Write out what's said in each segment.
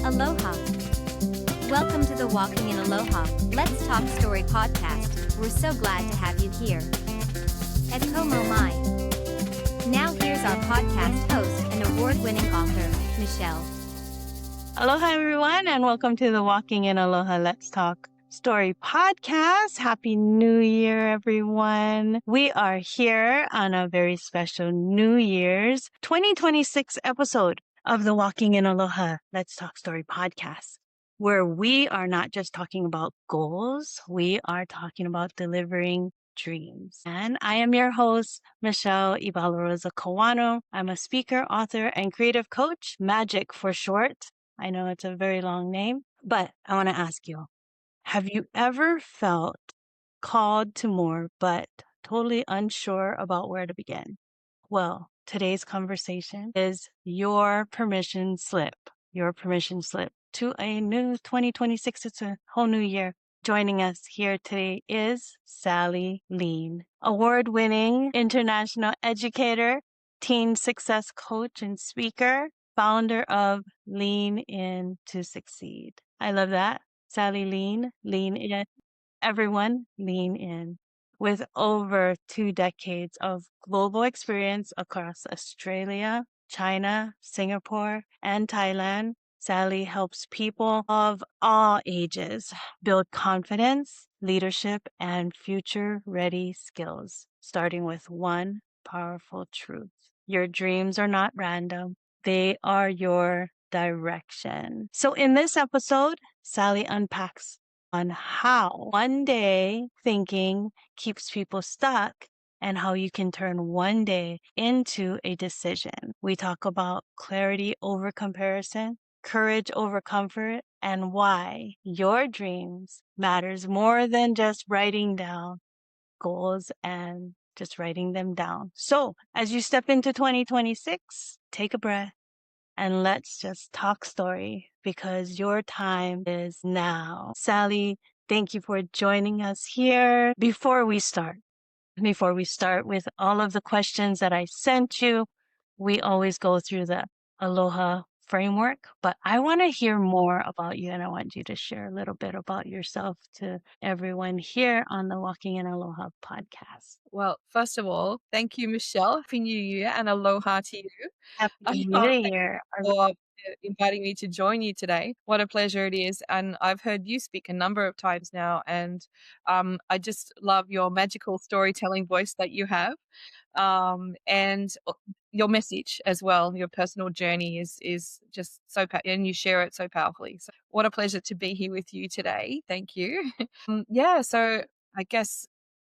Aloha. Welcome to the Walking in Aloha, Let's Talk Story podcast. We're so glad to have you here. Et como mai. Now here's our podcast host and award-winning author, Michelle. Aloha, everyone, and welcome to the Walking in Aloha, Let's Talk Story podcast. Happy New Year, everyone. We are here on a very special New Year's 2026 episode of the Walking in Aloha, Let's Talk Story podcast, where we are not just talking about goals, we are talking about delivering dreams. And I am your host, Michelle Ebalaroza Kawano. I'm a speaker, author, and creative coach, MAGEK for short. I know it's a very long name, but I want to ask you, have you ever felt called to more, but totally unsure about where to begin? Well, today's conversation is your permission slip to a new 2026. It's a whole new year. Joining us here today is Sally Lean, award-winning international educator, teen success coach, and speaker, founder of Lean In to Succeed. I love that. Sally Lean in. Everyone, lean in. With over 2 decades of global experience across Australia, China, Singapore, and Thailand, Sally helps people of all ages build confidence, leadership, and future-ready skills, starting with one powerful truth. Your dreams are not random. They are your direction. So in this episode, Sally unpacks on how one day thinking keeps people stuck and how you can turn one day into a decision. We talk about clarity over comparison, courage over comfort, and why your dreams matters more than just writing down goals and just writing them down. So as you step into 2026, take a breath and let's just talk story because your time is now. Sally, thank you for joining us here. Before we start with all of the questions that I sent you, we always go through the Aloha framework, but I want to hear more about you and I want you to share a little bit about yourself to everyone here on the Walking in Aloha podcast. Well, first of all, thank you, Michelle. Happy New Year and aloha to you. Happy Thank New you Year. for inviting me to join you today. What a pleasure it is. And I've heard you speak a number of times now. And I just love your magical storytelling voice that you have. And your message as well, your personal journey is just so and you share it so powerfully. So what a pleasure to be here with you today. Thank you. So I guess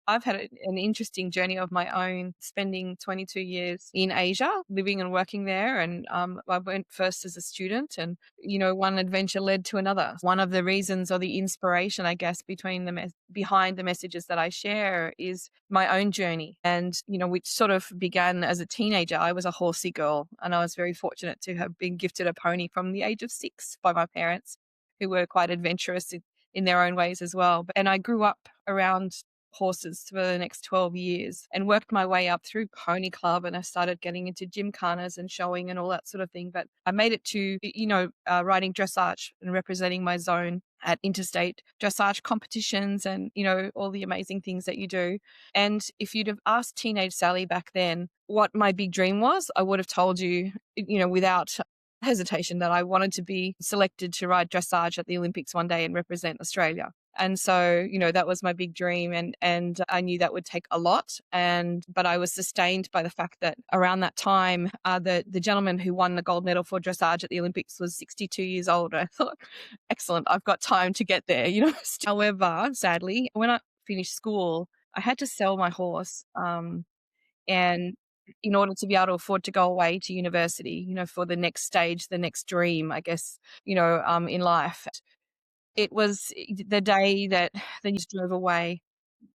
I've had an interesting journey of my own, spending 22 years in Asia, living and working there. And I went first as a student and, one adventure led to another. One of the reasons or the inspiration, I guess, behind the messages that I share is my own journey. And, which sort of began as a teenager. I was a horsey girl and I was very fortunate to have been gifted a pony from the age of 6 by my parents, who were quite adventurous in their own ways as well. And I grew up around horses for the next 12 years and worked my way up through pony club, and I started getting into gymkhanas and showing and all that sort of thing. But I made it to, riding dressage and representing my zone at interstate dressage competitions and, all the amazing things that you do. And if you'd have asked teenage Sally back then what my big dream was, I would have told you, without hesitation, that I wanted to be selected to ride dressage at the Olympics one day and represent Australia. And so, that was my big dream, and I knew that would take a lot. But I was sustained by the fact that around that time, the gentleman who won the gold medal for dressage at the Olympics was 62 years old. I thought, excellent, I've got time to get there, However, sadly, when I finished school, I had to sell my horse, and in order to be able to afford to go away to university, for the next stage, the next dream, I guess, in life. It was the day that the news drove away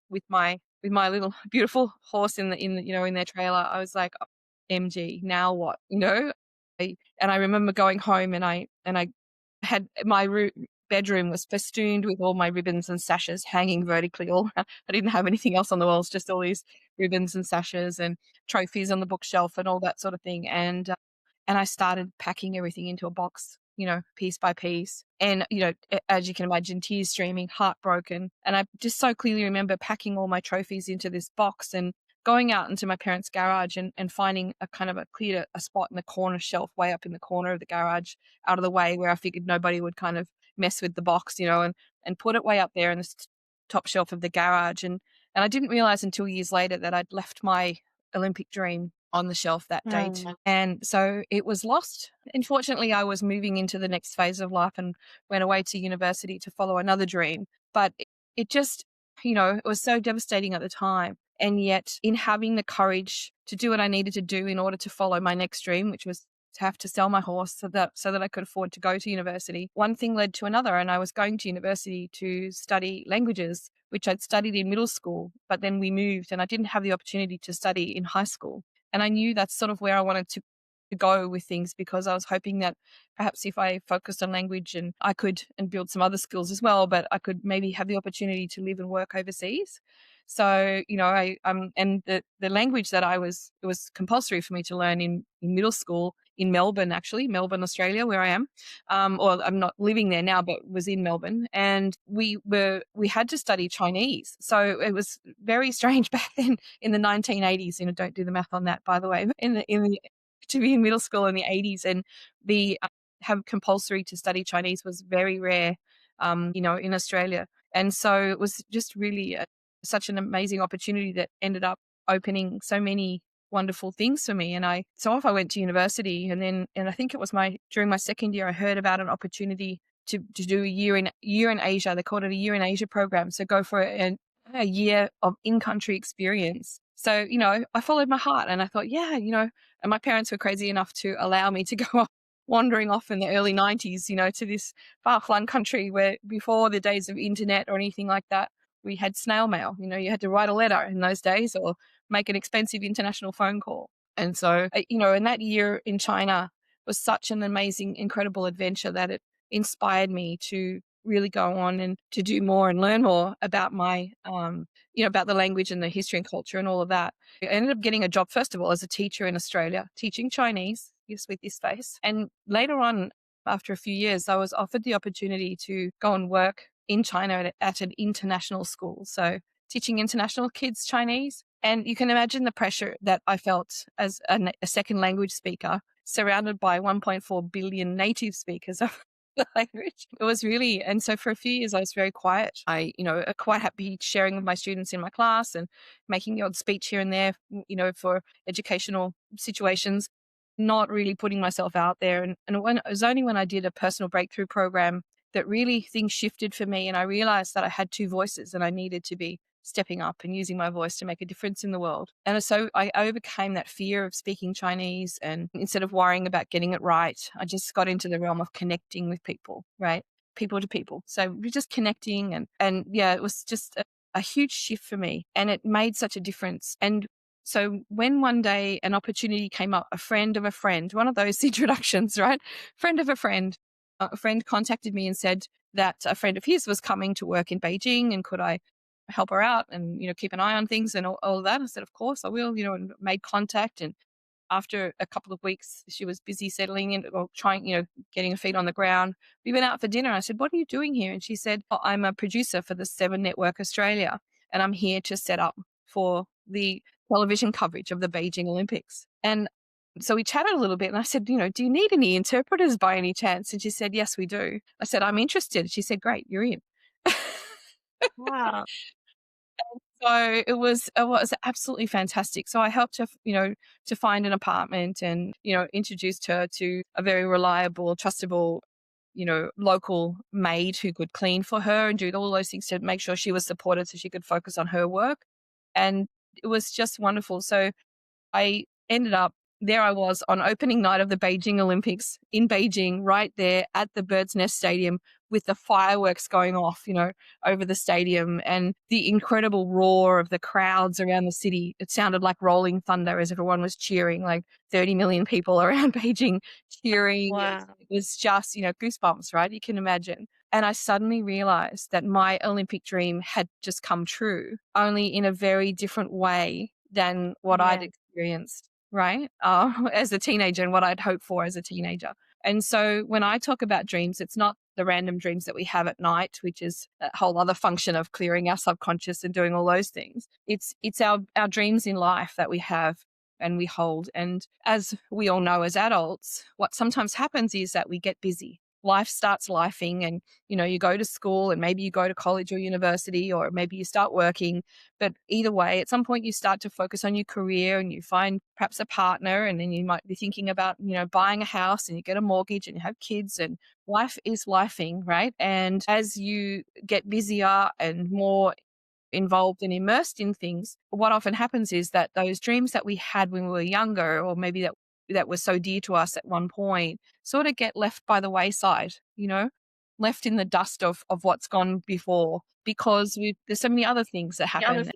with my little beautiful horse in their trailer. I was like, MG, now what? And I remember going home and I had my bedroom was festooned with all my ribbons and sashes hanging vertically all around. I didn't have anything else on the walls, just all these ribbons and sashes and trophies on the bookshelf and all that sort of thing. And I started packing everything into a box, piece by piece. And, as you can imagine, tears streaming, heartbroken. And I just so clearly remember packing all my trophies into this box and going out into my parents' garage and finding a kind of a spot in the corner shelf way up in the corner of the garage, out of the way, where I figured nobody would kind of mess with the box, and put it way up there in the top shelf of the garage. And I didn't realize until years later that I'd left my Olympic dream on the shelf that date. And so it was lost. Unfortunately, I was moving into the next phase of life and went away to university to follow another dream. But it just, it was so devastating at the time. And yet, in having the courage to do what I needed to do in order to follow my next dream, which was to have to sell my horse so that I could afford to go to university, one thing led to another. And I was going to university to study languages, which I'd studied in middle school, but then we moved and I didn't have the opportunity to study in high school. And I knew that's sort of where I wanted to go with things, because I was hoping that perhaps if I focused on language and build some other skills as well, but I could maybe have the opportunity to live and work overseas. So, and the language that it was compulsory for me to learn in middle school in Melbourne, actually, Melbourne, Australia, where I am. Or I'm not living there now, but was in Melbourne. And we had to study Chinese. So it was very strange back then in the 1980s. Don't do the math on that, by the way, to be in middle school in the 80s, and have compulsory to study Chinese was very rare, in Australia. And so it was just really such an amazing opportunity that ended up opening so many wonderful things for me. And off I went to university, and I think it was during my second year, I heard about an opportunity to do a year in Asia. They called it a year in Asia program. So go for a year of in-country experience. So, I followed my heart and I thought, yeah, and my parents were crazy enough to allow me to go off, wandering off in the early 90s, to this far-flung country where before the days of internet or anything like that, we had snail mail. You had to write a letter in those days or make an expensive international phone call. And so, and that year in China was such an amazing, incredible adventure that it inspired me to really go on and to do more and learn more about my, about the language and the history and culture and all of that. I ended up getting a job, first of all, as a teacher in Australia, teaching Chinese, yes, with this face. And later on, after a few years, I was offered the opportunity to go and work in China at an international school. So teaching international kids Chinese. And you can imagine the pressure that I felt as a second language speaker, surrounded by 1.4 billion native speakers of the language. It was really, and so for a few years I was very quiet. I, quite happy sharing with my students in my class and making the odd speech here and there, for educational situations, not really putting myself out there. And it was only when I did a personal breakthrough program that really things shifted for me. And I realized that I had two voices and I needed to be stepping up and using my voice to make a difference in the world. And so I overcame that fear of speaking Chinese, and instead of worrying about getting it right, I just got into the realm of connecting with people, right? People to people. So we're just connecting and yeah, it was just a huge shift for me, and it made such a difference. And so when one day an opportunity came up, a friend of a friend, one of those introductions, right? Friend of a friend contacted me and said that a friend of his was coming to work in Beijing, and could I help her out and, keep an eye on things and all of that. I said, of course I will, and made contact. And after a couple of weeks, she was busy settling in or trying, getting her feet on the ground. We went out for dinner. I said, what are you doing here? And she said, oh, I'm a producer for the Seven Network Australia, and I'm here to set up for the television coverage of the Beijing Olympics. And so we chatted a little bit, and I said, do you need any interpreters by any chance? And she said, yes, we do. I said, I'm interested. She said, great, you're in. Wow. So it was absolutely fantastic. So I helped her, to find an apartment and, introduced her to a very reliable, trustable, local maid who could clean for her and do all those things to make sure she was supported so she could focus on her work. And it was just wonderful. So I ended up, there I was on opening night of the Beijing Olympics in Beijing, right there at the Bird's Nest Stadium with the fireworks going off, over the stadium, and the incredible roar of the crowds around the city. It sounded like rolling thunder as everyone was cheering, like 30 million people around Beijing cheering. Wow. It was just, goosebumps, right? You can imagine. And I suddenly realized that my Olympic dream had just come true, only in a very different way than what I'd experienced, right? As a teenager and what I'd hoped for as a teenager. And so when I talk about dreams, it's not the random dreams that we have at night, which is a whole other function of clearing our subconscious and doing all those things. It's our dreams in life that we have and we hold. And as we all know as adults, what sometimes happens is that we get busy. Life starts lifing, and you go to school, and maybe you go to college or university, or maybe you start working. But either way, at some point you start to focus on your career, and you find perhaps a partner, and then you might be thinking about buying a house, and you get a mortgage, and you have kids, and life is lifing, right? And as you get busier and more involved and immersed in things, what often happens is that those dreams that we had when we were younger, or maybe that were so dear to us at one point, sort of get left by the wayside, left in the dust of what's gone before, because there's so many other things that happen.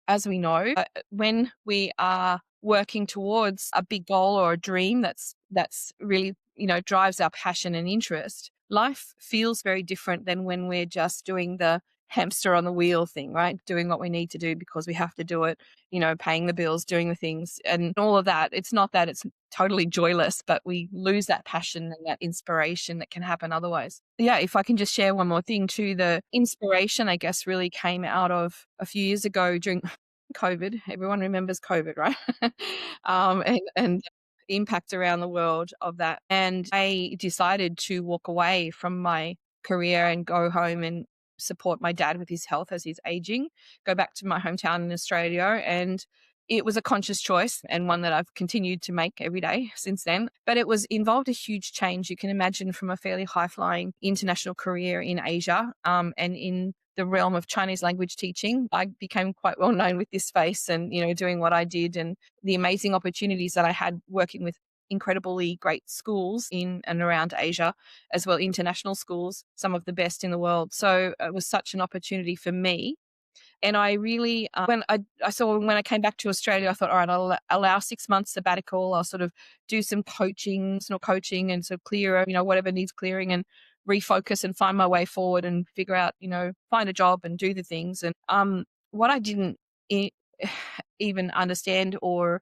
As we know, when we are working towards a big goal or a dream that's really drives our passion and interest, life feels very different than when we're just doing the hamster on the wheel thing, right? Doing what we need to do because we have to do it, paying the bills, doing the things and all of that. It's not that it's totally joyless, but we lose that passion and that inspiration that can happen otherwise. Yeah, if I can just share one more thing too, the inspiration, I guess, really came out of a few years ago during COVID. Everyone remembers COVID, right? And the impact around the world of that. And I decided to walk away from my career and go home and support my dad with his health as he's aging, go back to my hometown in Australia. And it was a conscious choice, and one that I've continued to make every day since then. But it was involved a huge change. You can imagine, from a fairly high-flying international career in Asia, and in the realm of Chinese language teaching, I became quite well known with this space and, doing what I did, and the amazing opportunities that I had working with incredibly great schools in and around Asia, as well international schools, some of the best in the world. So it was such an opportunity for me. And I really, when I came back to Australia, I thought, all right, I'll allow 6 months sabbatical. I'll sort of do some coaching, personal coaching, and sort of clear, whatever needs clearing, and refocus and find my way forward and figure out, find a job and do the things. And what I didn't e- even understand or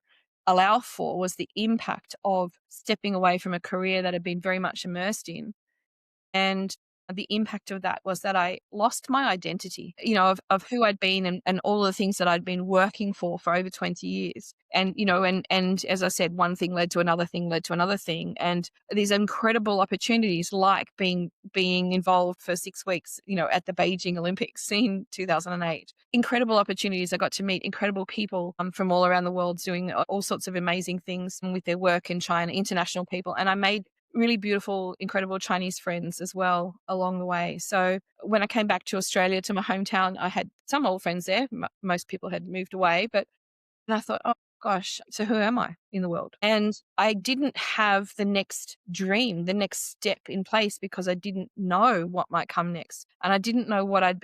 allow for was the impact of stepping away from a career that had been very much immersed in. And the impact of that was that I lost my identity, of who I'd been, and all the things that I'd been working for over 20 years. And, and as I said, one thing led to another thing, led to another thing. And these incredible opportunities, like being involved for 6 weeks, at the Beijing Olympics in 2008, incredible opportunities. I got to meet incredible people from all around the world doing all sorts of amazing things with their work in China, international people. And I made really beautiful, incredible Chinese friends as well along the way. So when I came back to Australia, to my hometown, I had some old friends there. Most people had moved away, but I thought, oh gosh, so who am I in the world? And I didn't have the next dream, the next step in place, because I didn't know what might come next. And I didn't know what I'd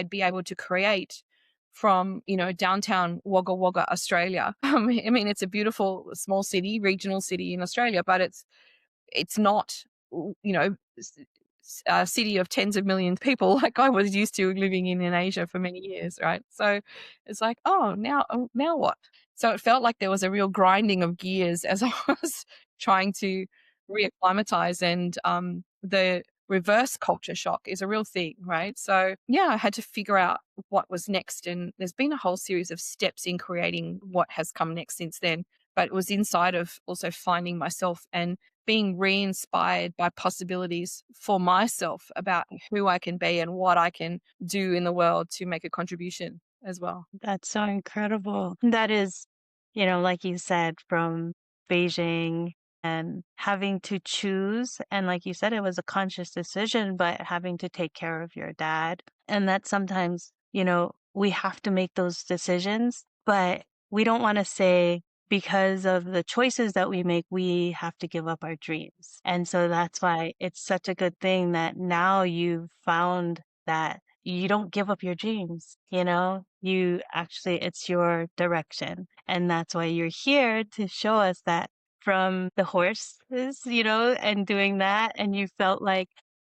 be able to create from, downtown Wagga Wagga, Australia. I mean, it's a beautiful small city, regional city in Australia, but it's not, a city of tens of millions of people like I was used to living in Asia for many years, right? So it's like, now what? So it felt like there was a real grinding of gears as I was trying to reacclimatize, and the reverse culture shock is a real thing, right? So yeah, I had to figure out what was next, and there's been a whole series of steps in creating what has come next since then. But it was inside of also finding myself and being re-inspired by possibilities for myself about who I can be and what I can do in the world to make a contribution as well. That's so incredible. That is, like you said, from Beijing and having to choose. And like you said, it was a conscious decision, but having to take care of your dad. And that sometimes, we have to make those decisions, but we don't want to say, because of the choices that we make, we have to give up our dreams. And so that's why it's such a good thing that now you've found that you don't give up your dreams, you actually, it's your direction. And that's why you're here, to show us that from the horses, and doing that. And you felt like,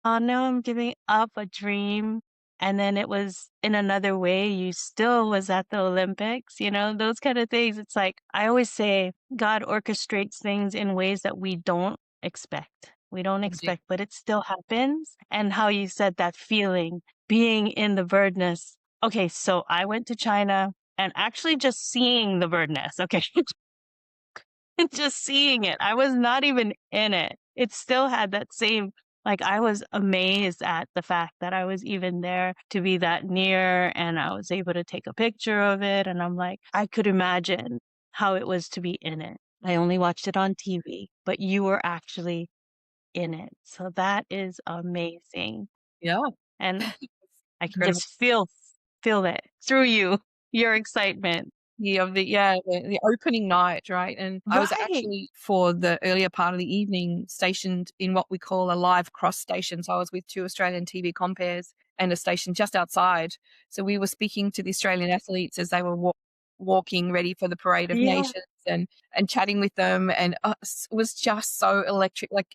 oh no, I'm giving up a dream. And then it was in another way, you still was at the Olympics, those kind of things. It's like, I always say God orchestrates things in ways that we don't expect. We don't Indeed. expect, but it still happens. And how you said that feeling, being in the bird nest. Okay, so I went to China and actually just seeing the bird nest. Okay, just seeing it. I was not even in it. It still had that same, like, I was amazed at the fact that I was even there to be that near and I was able to take a picture of it. And I'm like, I could imagine how it was to be in it. I only watched it on TV, but you were actually in it. So that is amazing. Yeah. And I can Incredible. just feel it through you, your excitement. The opening night, right? And I was Right. actually, for the earlier part of the evening, stationed in what we call a live cross station. So I was with 2 Australian TV compares and a station just outside. So we were speaking to the Australian athletes as they were walking ready for the Parade of Yeah. Nations, and chatting with them, and it was just so electric. Like,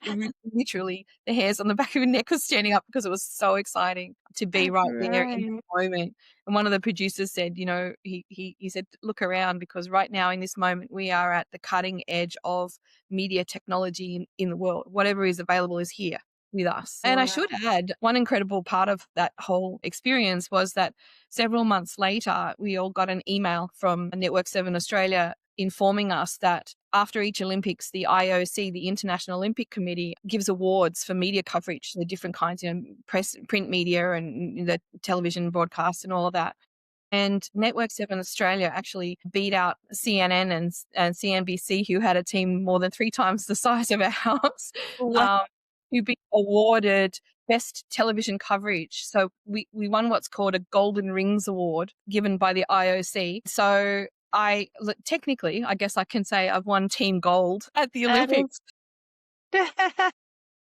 literally the hairs on the back of your neck was standing up because it was so exciting to be right there in Right. the moment. And one of the producers said, he said, look around, because right now in this moment, we are at the cutting edge of media technology in the world. Whatever is available is here with us. And I Wow. should add, one incredible part of that whole experience was that several months later, we all got an email from Network 7 Australia informing us that after each Olympics, the IOC, the International Olympic Committee, gives awards for media coverage, the different kinds, press, print media, and the television broadcasts and all of that. And Network 7 Australia actually beat out CNN and CNBC, who had a team more than 3 times the size of ours, Wow. um, who been awarded best television coverage. So we won what's called a Golden Rings Award given by the IOC. So technically, I guess I can say I've won Team Gold at the That Olympics. is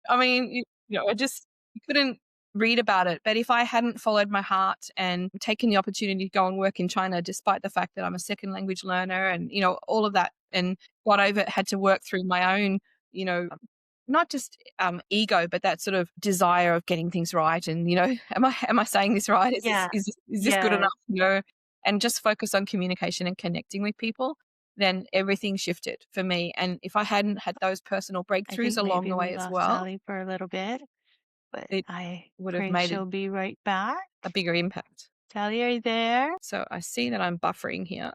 I mean, I just couldn't read about it. But if I hadn't followed my heart and taken the opportunity to go and work in China, despite the fact that I'm a second language learner and, all of that, and had to work through my own, you know, not just ego, but that sort of desire of getting things right. And, am I saying this right? Is this, Yeah. is this good Yes. enough? And just focus on communication and connecting with people, then everything shifted for me. And if I hadn't had those personal I breakthroughs think along maybe the we way as lost well, Sally for a little bit, but it I would have pray made she'll be right back. a bigger impact. Sally, are you there? So I see that I'm buffering here.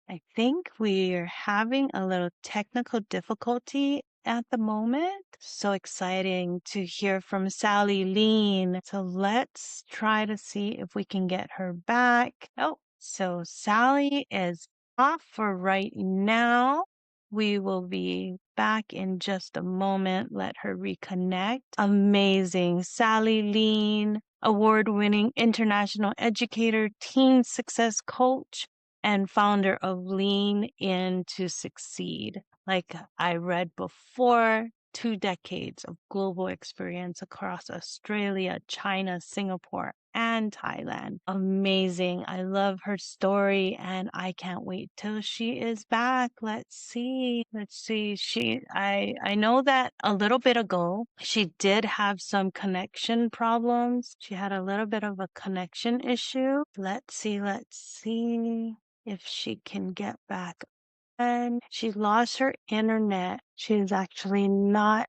I think we're having a little technical difficulty at the moment. So exciting to hear from Sally Lean. So let's try to see if we can get her back. Oh, so Sally is off for right now. We will be back in just a moment. Let her reconnect. Amazing. Sally Lean, award-winning international educator, teen success coach, and founder of Lean In to Succeed. Like I read before, 2 decades of global experience across Australia, China, Singapore, and Thailand. Amazing. I love her story and I can't wait till she is back. Let's see. I know that a little bit ago she did have some connection problems. She had a little bit of a connection issue. Let's see if she can get back. And she lost her internet. She's not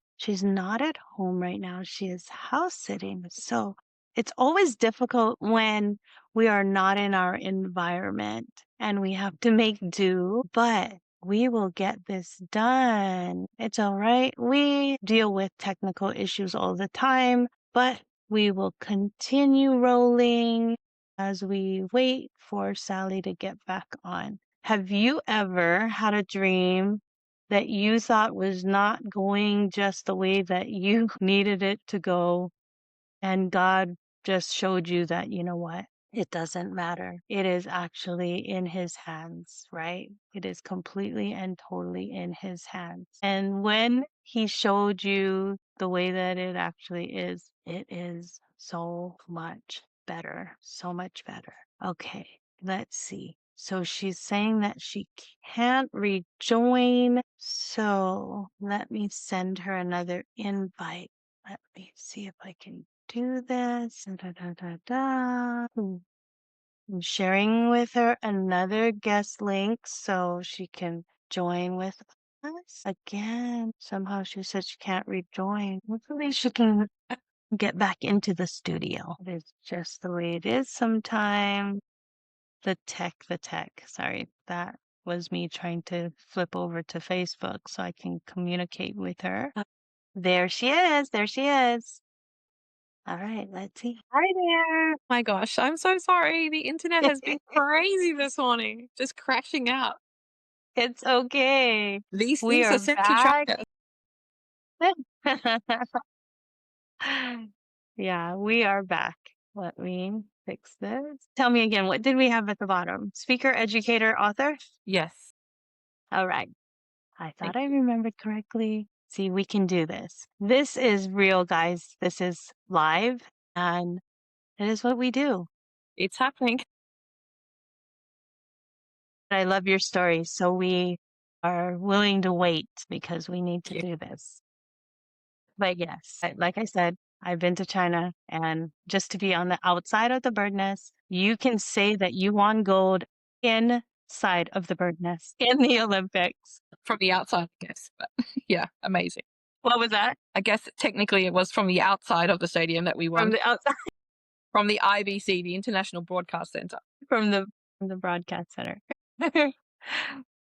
at home right now. She is house sitting. So it's always difficult when we are not in our environment and we have to make do, but we will get this done. It's all right. We deal with technical issues all the time, but we will continue rolling as we wait for Sally to get back on. Have you ever had a dream that you thought was not going just the way that you needed it to go, and God just showed you that, you know what? It doesn't matter. It is actually in his hands, right? It is completely and totally in his hands. And when he showed you the way that it actually is, it is so much better, so much better. Okay, let's see. So she's saying that she can't rejoin. So let me send her another invite. Let me see if I can do this. Da, da, da, da. I'm sharing with her another guest link so she can join with Yes, again. Somehow she said she can't rejoin. Hopefully she can get back into the studio. It's just the way it is sometimes. The tech. Sorry, that was me trying to flip over to Facebook so I can communicate with her. There she is. There she is. All right, let's see. Hi there. My gosh, I'm so sorry. The internet has been crazy this morning, just crashing out. It's okay. These We things are are sent to track back. us. Yeah, we are back. Let me fix this. Tell me again, what did we have at the bottom? Speaker, educator, author? Yes. All right. I Thank thought I you. remembered correctly. See, we can do this. This is real, guys. This is live, and it is what we do. It's happening. I love your story, so we are willing to wait because we need to Yeah. do this. But yes, like I said, I've been to China, and just to be on the outside of the bird nest, you can say that you won gold inside of the bird nest in the Olympics. From the outside, I guess. But yeah, amazing. What was that? I guess technically it was from the outside of the stadium that we From won. the outside, From the IBC, the International Broadcast Center. from the broadcast center.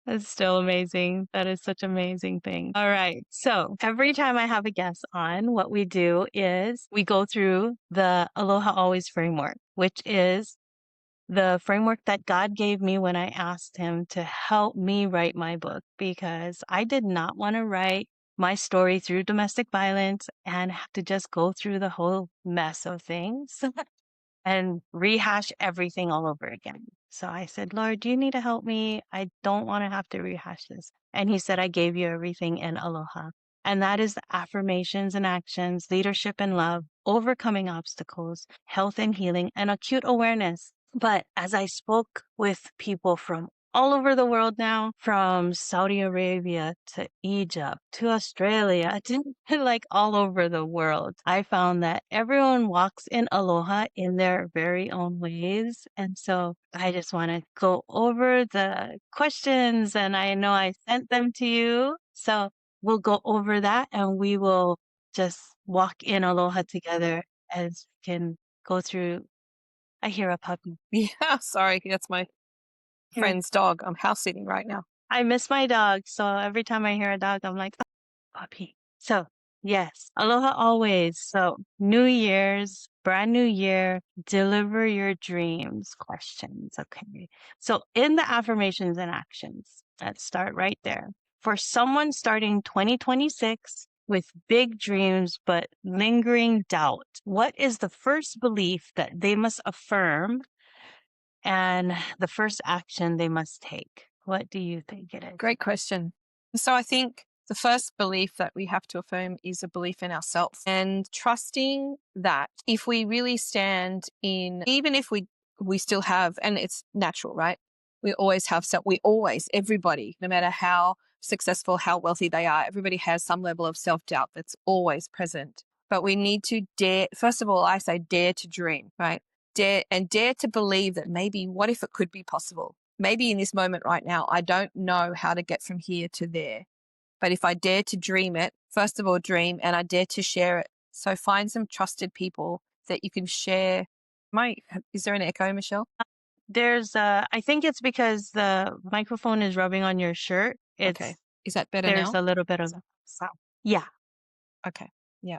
That's still amazing. That is such an amazing thing. All right. So every time I have a guest on, what we do is we go through the Aloha Always framework, which is the framework that God gave me when I asked Him to help me write my book, because I did not want to write my story through domestic violence and have to just go through the whole mess of things and rehash everything all over again. So I said, Lord, do you need to help me? I don't want to have to rehash this. And He said, I gave you everything in Aloha. And that is the affirmations and actions, leadership and love, overcoming obstacles, health and healing, and acute awareness. But as I spoke with people from all over the world now, from Saudi Arabia to Egypt to Australia to like all over the world, I found that everyone walks in Aloha in their very own ways. And so I just want to go over the questions, and I know I sent them to you. So we'll go over that and we will just walk in Aloha together as we can go through. I hear a puppy. Yeah, sorry. That's my Hear a friend's dog. I'm house sitting right now. I miss my dog, so every time I hear a dog, I'm like, "Oh, puppy." So, yes, aloha always. So, New Year's, brand new year, deliver your dreams questions. Okay. So, in the affirmations and actions, let's start right there. For someone starting 2026 with big dreams but lingering doubt, what is the first belief that they must affirm and the first action they must take? What do you think it is? Great question. So I think the first belief that we have to affirm is a belief in ourselves and trusting that if we really stand in, even if we still have, and it's natural, right? We always have everybody, no matter how successful, how wealthy they are, everybody has some level of self-doubt that's always present. But we need to dare, first of all, I say dare to dream, right? Dare to believe that maybe what if it could be possible? Maybe in this moment right now, I don't know how to get from here to there. But if I dare to dream it, first of all, dream, and I dare to share it. So find some trusted people that you can share. Is there an echo, Michelle? I think it's because the microphone is rubbing on your shirt. Okay. Is that better There's now? a little bit of sound. Yeah. Okay. Yeah.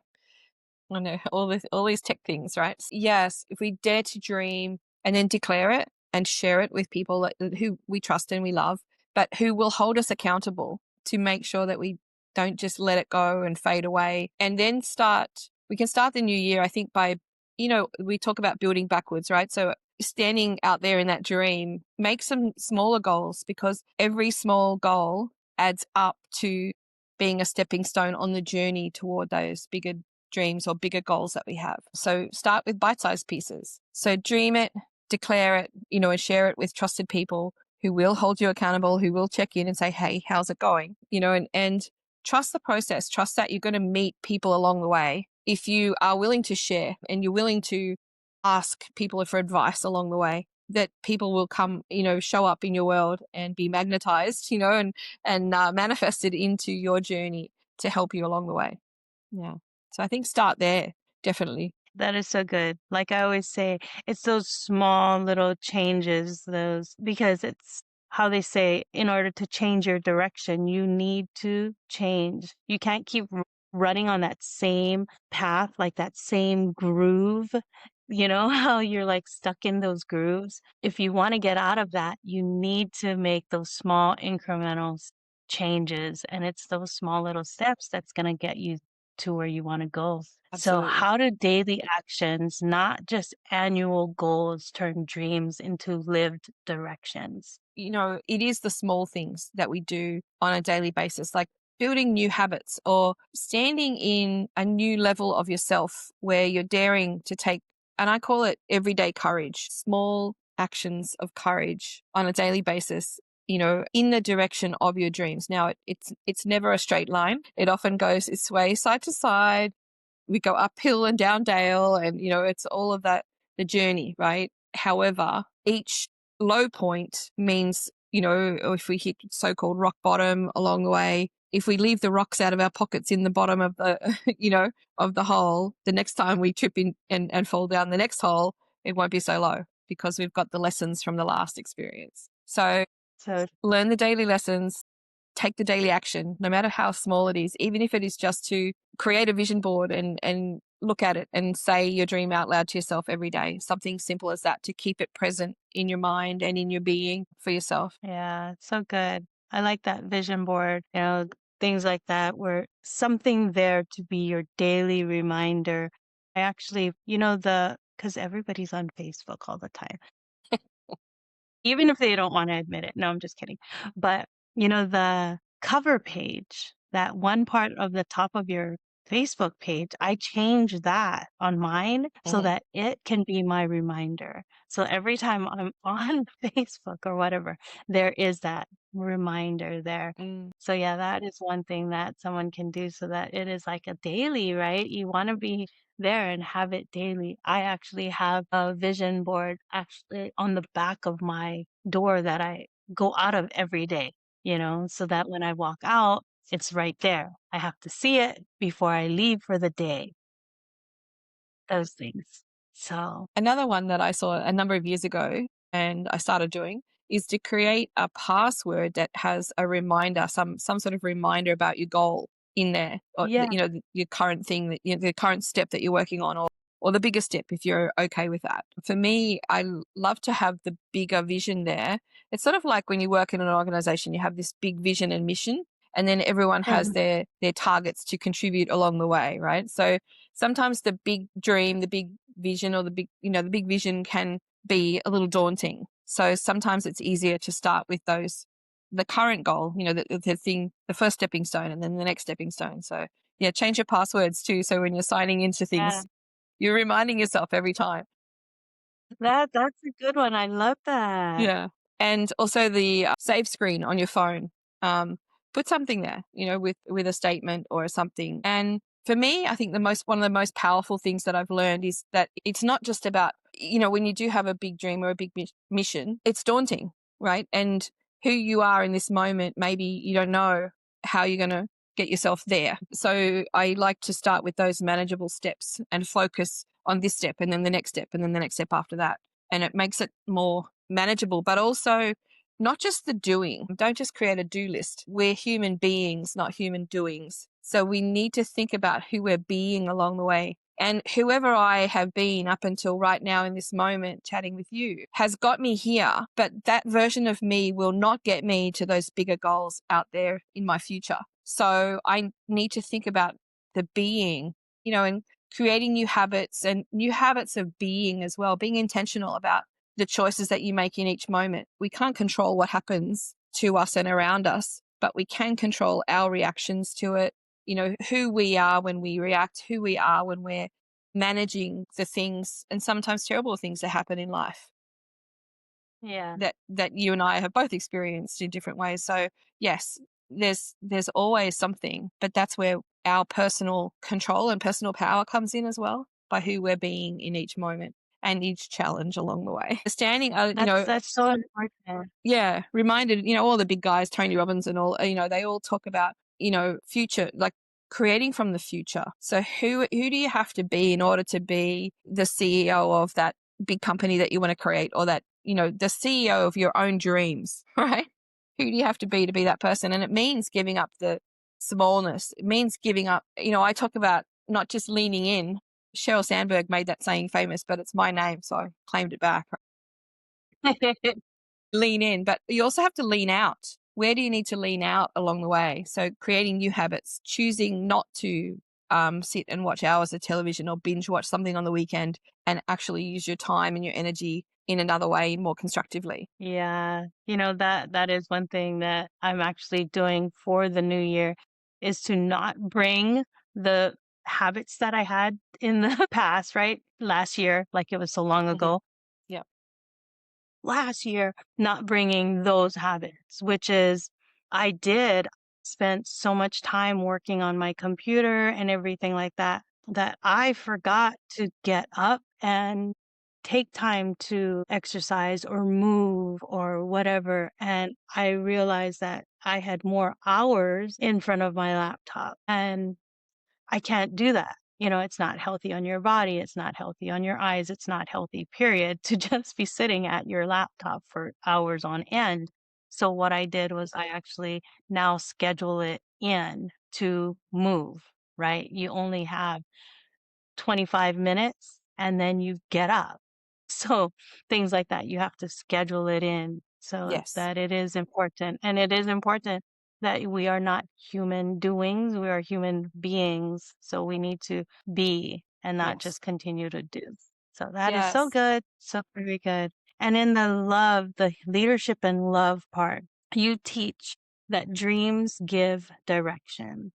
I know all these tech things, right? Yes, if we dare to dream and then declare it and share it with people who we trust and we love, but who will hold us accountable to make sure that we don't just let it go and fade away. And then we can start the new year, I think, by, we talk about building backwards, right? So standing out there in that dream, make some smaller goals, because every small goal adds up to being a stepping stone on the journey toward those bigger dreams or bigger goals that we have. So start with bite-sized pieces. So dream it, declare it, and share it with trusted people who will hold you accountable, who will check in and say, hey, how's it going? And trust the process. Trust that you're going to meet people along the way. If you are willing to share and you're willing to ask people for advice along the way, that people will come, show up in your world and be magnetized, and manifested into your journey to help you along the way. Yeah. So I think start there, definitely. That is so good. Like I always say, it's those small little changes, because it's how they say, in order to change your direction, you need to change. You can't keep running on that same path, like that same groove. You know how you're like stuck in those grooves? If you want to get out of that, you need to make those small incremental changes. And it's those small little steps that's going to get you to where you want to go. So, Absolutely. how do daily actions, not just annual goals, turn dreams into lived directions? It is the small things that we do on a daily basis, like building new habits or standing in a new level of yourself where you're daring to take, and I call it everyday courage, small actions of courage on a daily basis, in the direction of your dreams. Now, it's never a straight line. It often goes its way, side to side. We go uphill and down dale, and it's all of that, the journey, right? However, each low point means, if we hit so-called rock bottom along the way, if we leave the rocks out of our pockets in the bottom of the of the hole, the next time we trip in and fall down the next hole, it won't be so low because we've got the lessons from the last experience. So So, learn the daily lessons, take the daily action, no matter how small it is, even if it is just to create a vision board and look at it and say your dream out loud to yourself every day. Something simple as that to keep it present in your mind and in your being for yourself. yeah, so good. I like that vision board, things like that, where something there to be your daily reminder. I actually, because everybody's on Facebook all the time, even if they don't want to admit it. No, I'm just kidding. But, the cover page, that one part of the top of your Facebook page, I changed that on mine so that it can be my reminder. So every time I'm on Facebook or whatever, there is that reminder there. Mm. So yeah, that is one thing that someone can do so that it is like a daily, right? You want to be there and have it daily. I actually have a vision board actually on the back of my door that I go out of every day, so that when I walk out, it's right there. I have to see it before I leave for the day. Those things. So, Another one that I saw a number of years ago and I started doing is to create a password that has a reminder, some sort of reminder about your goal in there, or yeah. your current thing, that the current step that you're working on, or the bigger step if you're okay with that. For me, I love to have the bigger vision there. It's sort of like when you work in an organization, you have this big vision and mission, and then everyone has Mhm. their targets to contribute along the way, right? So sometimes the big dream, the big vision, or the big vision can be a little daunting. So sometimes it's easier to start with the current goal, the thing, the first stepping stone, and then the next stepping stone. So yeah, change your passwords too. So when you're signing into Yeah. things, you're reminding yourself every time. That's a good one. I love that. Yeah. And also the save screen on your phone. Put something there, with a statement or something. And for me, I think one of the most powerful things that I've learned is that it's not just about, when you do have a big dream or a big mission, it's daunting, right? And who you are in this moment, maybe you don't know how you're going to get yourself there. So I like to start with those manageable steps and focus on this step and then the next step and then the next step after that. And it makes it more manageable, but also not just the doing. Don't just create a do list. We're human beings, not human doings. So we need to think about who we're being along the way. And whoever I have been up until right now in this moment chatting with you has got me here, but that version of me will not get me to those bigger goals out there in my future. So I need to think about the being, and creating new habits and new habits of being as well, being intentional about the choices that you make in each moment. We can't control what happens to us and around us, but we can control our reactions to it. Who we are when we react, who we are when we're managing the things and sometimes terrible things that happen in life Yeah. that you and I have both experienced in different ways. So yes, there's always something, but that's where our personal control and personal power comes in as well, by who we're being in each moment. and each challenge along the way. Standing, That's so important. yeah, reminded, all the big guys, Tony Robbins and all, they all talk about, future, like creating from the future. So who do you have to be in order to be the CEO of that big company that you want to create, or that, the CEO of your own dreams, right? Who do you have to be that person? And it means giving up the smallness. It means giving up, I talk about not just leaning in. Sheryl Sandberg made that saying famous, but it's my name, so I claimed it back. Lean in, but you also have to lean out. Where do you need to lean out along the way? So creating new habits, choosing not to sit and watch hours of television or binge watch something on the weekend, and actually use your time and your energy in another way, more constructively. Yeah, that is one thing that I'm actually doing for the new year, is to not bring the habits that I had in the past, right? Last year, like it was so long ago. Yeah. Last year, not bringing those habits, which is I did spend so much time working on my computer and everything like that, that I forgot to get up and take time to exercise or move or whatever. And I realized that I had more hours in front of my laptop, and I can't do that. It's not healthy on your body. It's not healthy on your eyes. It's not healthy, period, to just be sitting at your laptop for hours on end. So what I did was I actually now schedule it in to move, right? You only have 25 minutes and then you get up. So things like that, you have to schedule it in so Yes. that it is important. And it is important that we are not human doings, we are human beings. So we need to be and not Yes. just continue to do. So that is so Yes. good. So very good. And in the leadership and love part, you teach that dreams give direction.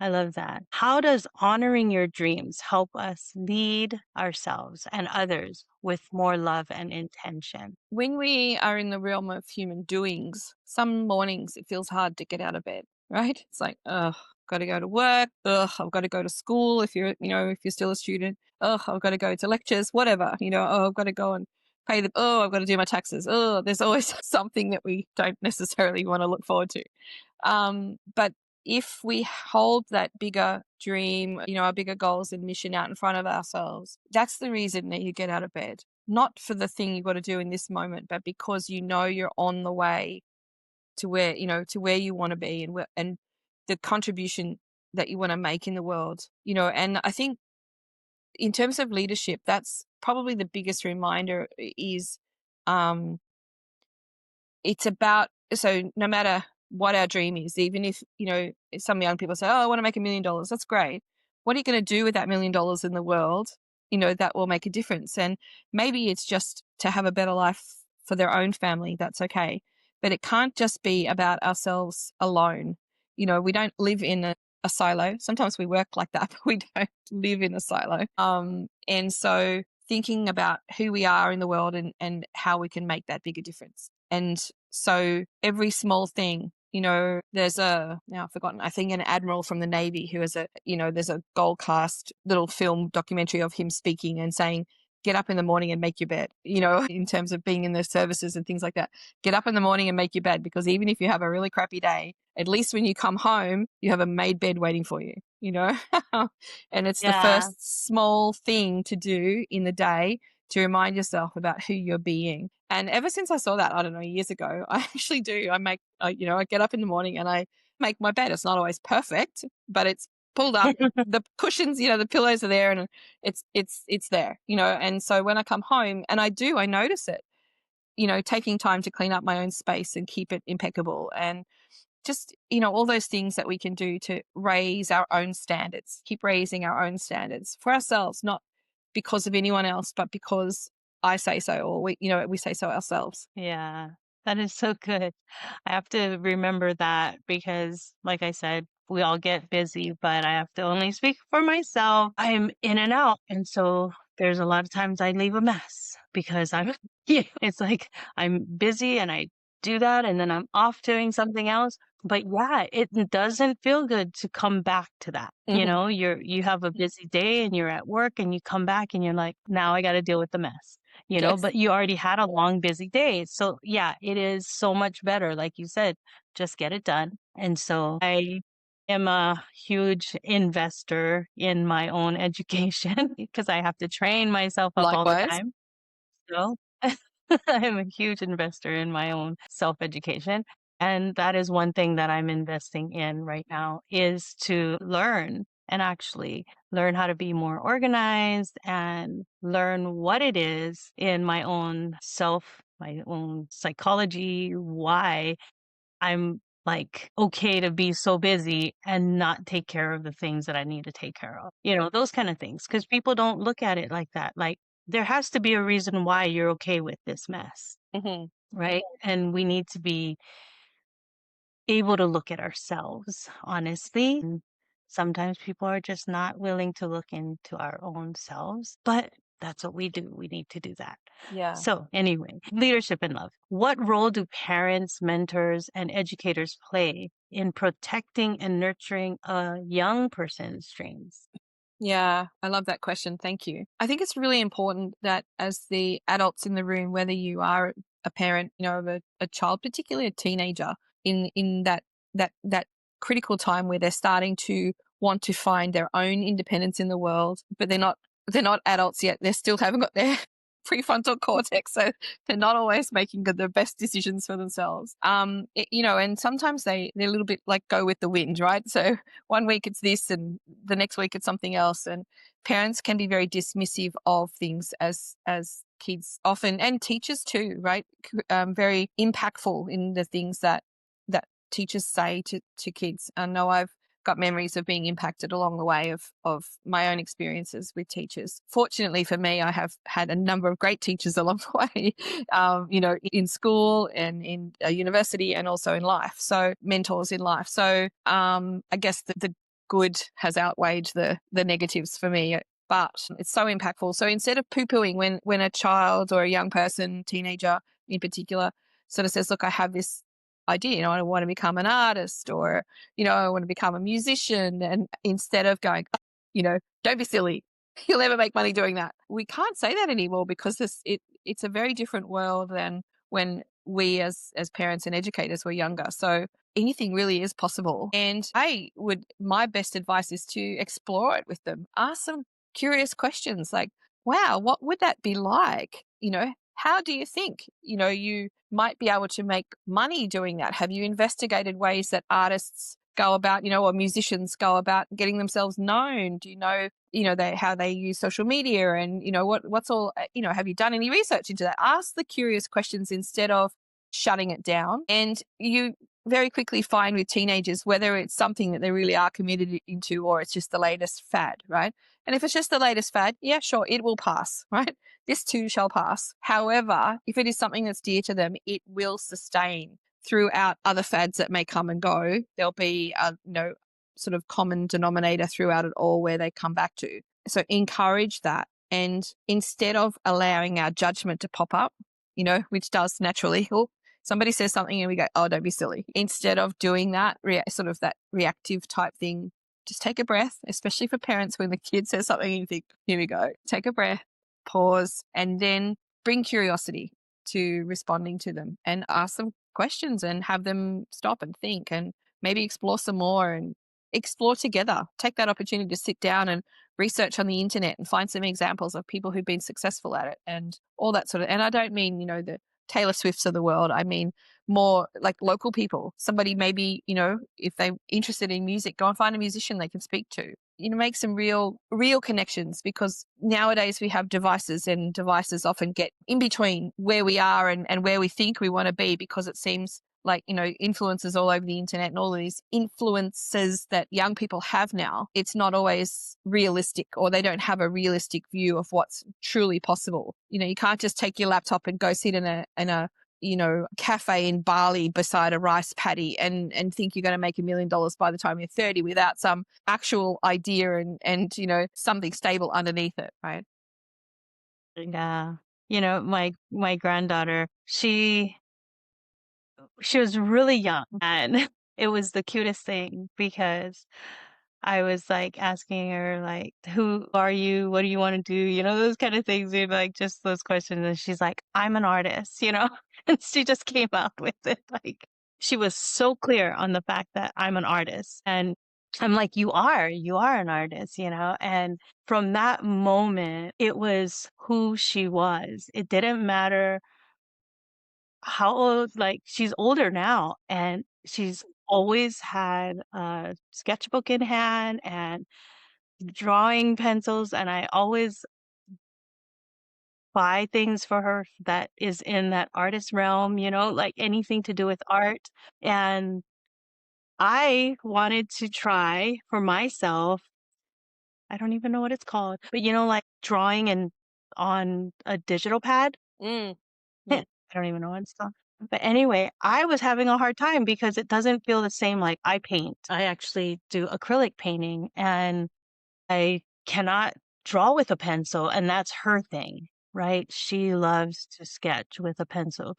I love that. How does honoring your dreams help us lead ourselves and others with more love and intention? When we are in the realm of human doings, some mornings it feels hard to get out of bed, right? It's like, ugh, got to go to work. Ugh, I've got to go to school if you're still a student. Ugh, I've got to go to lectures, whatever. Oh, I've got to go and I've got to do my taxes. Oh, there's always something that we don't necessarily want to look forward to. But if we hold that bigger dream, our bigger goals and mission out in front of ourselves, that's the reason that you get out of bed. Not for the thing you've got to do in this moment, but because you're on the way to where, to where you want to be, and the contribution that you want to make in the world, and I think in terms of leadership, that's probably the biggest reminder is, it's about, so no matter what our dream is, even if, some young people say, oh, I want to make $1 million. That's great. What are you going to do with that $1 million in the world? That will make a difference. And maybe it's just to have a better life for their own family. That's okay. But it can't just be about ourselves alone. We don't live in a silo. Sometimes we work like that, but we don't live in a silo. And so thinking about who we are in the world and how we can make that bigger difference. And so every small thing, there's now I've forgotten, I think an admiral from the Navy who is there's a gold cast little film documentary of him speaking and saying, get up in the morning and make your bed, in terms of being in the services and things like that. Get up in the morning and make your bed, because even if you have a really crappy day, at least when you come home, you have a made bed waiting for you, and it's the first small thing to do in the day to remind yourself about who you're being. And ever since I saw that, I don't know, years ago, I actually do. I get up in the morning and I make my bed. It's not always perfect, but it's pulled up. The cushions, the pillows are there, and it's there, And so when I come home, and I notice it, taking time to clean up my own space and keep it impeccable, and just, all those things that we can do to raise our own standards, keep raising our own standards for ourselves, not because of anyone else, but because I say so, or we say so ourselves. Yeah, that is so good. I have to remember that because, like I said, we all get busy, but I have to only speak for myself. I'm in and out. And so there's a lot of times I leave a mess because it's like I'm busy and I do that and then I'm off doing something else. But yeah, it doesn't feel good to come back to that. Mhm. You have a busy day and you're at work and you come back and you're like, now I got to deal with the mess. Yes. but you already had a long, busy day. So yeah, it is so much better. Like you said, just get it done. And so I am a huge investor in my own education because I have to train myself up all the Likewise. time. So I'm a huge investor in my own self-education. And that is one thing that I'm investing in right now is to learn and actually learn how to be more organized and learn what it is in my own self, my own psychology, why I'm like okay to be so busy and not take care of the things that I need to take care of. Those kind of things. Because people don't look at it like that. Like there has to be a reason why you're okay with this mess, Hmm. right? And we need to be able to look at ourselves honestly. And sometimes people are just not willing to look into our own selves, but that's what we do. We need to do that. Yeah. So, anyway, leadership and love. What role do parents, mentors, and educators play in protecting and nurturing a young person's dreams? Yeah, I love that question. Thank you. I think it's really important that as the adults in the room, whether you are a parent, of a child, particularly a teenager, in that critical time where they're starting to want to find their own independence in the world, but they're not adults yet. They still haven't got their prefrontal cortex, so they're not always making the best decisions for themselves. And sometimes they're a little bit like go with the wind, right? So one week it's this and the next week it's something else, and parents can be very dismissive of things as kids often, and teachers too, right? Very impactful in the things that teachers say to kids. I know I've got memories of being impacted along the way of my own experiences with teachers. Fortunately for me, I have had a number of great teachers along the way, in school and in university and also in life. So mentors in life. So I guess the good has outweighed the negatives for me. But it's so impactful. So instead of poo-pooing when a child or a young person, teenager in particular, sort of says, look, I have this idea, I want to become an artist, or I want to become a musician. And instead of going, don't be silly, you'll never make money doing that. We can't say that anymore because it's a very different world than when we as parents and educators were younger. So anything really is possible. And my best advice is to explore it with them. Ask some curious questions like, wow, what would that be like? How do you think, you might be able to make money doing that? Have you investigated ways that artists go about, or musicians go about getting themselves known? Do you know, how they use social media and, what's all, have you done any research into that? Ask the curious questions instead of shutting it down. And you very quickly find with teenagers whether it's something that they really are committed into or it's just the latest fad, right? And if it's just the latest fad, yeah, sure, it will pass, right? This too shall pass. However, if it is something that's dear to them, it will sustain throughout other fads that may come and go. There'll be a sort of common denominator throughout it all where they come back to. So encourage that. And instead of allowing our judgment to pop up, which does naturally, somebody says something and we go, oh, don't be silly. Instead of doing that, sort of that reactive type thing, just take a breath, especially for parents when the kid says something and you think, here we go. Take a breath, pause, and then bring curiosity to responding to them and ask them questions and have them stop and think and maybe explore some more and explore together. Take that opportunity to sit down and research on the internet and find some examples of people who've been successful at it and all that sort of. And I don't mean, the Taylor Swifts of the world. I mean more like local people. Somebody maybe, if they're interested in music, go and find a musician they can speak to. Make some real connections, because nowadays we have devices and devices often get in between where we are and where we think we want to be, because it seems like, influences all over the internet and all of these influences that young people have now. It's not always realistic, or they don't have a realistic view of what's truly possible. You can't just take your laptop and go sit in a cafe in Bali beside a rice paddy and think you're going to make $1 million by the time you're 30 without some actual idea and something stable underneath it, right? Yeah. My granddaughter, she was really young and it was the cutest thing because I was like asking her like, who are you? What do you want to do? You know, those kind of things, like just those questions. And she's like, I'm an artist, and she just came out with it. Like she was so clear on the fact that I'm an artist. And I'm like, you are an artist, and from that moment, it was who she was. It didn't matter how old, like she's older now and she's always had a sketchbook in hand and drawing pencils, and I always buy things for her that is in that artist realm, like anything to do with art. And I wanted to try for myself. I don't even know what it's called, but like drawing and on a digital pad. Mm. I don't even know what it's called. But anyway, I was having a hard time because it doesn't feel the same like I paint. I actually do acrylic painting and I cannot draw with a pencil, and that's her thing, right? She loves to sketch with a pencil.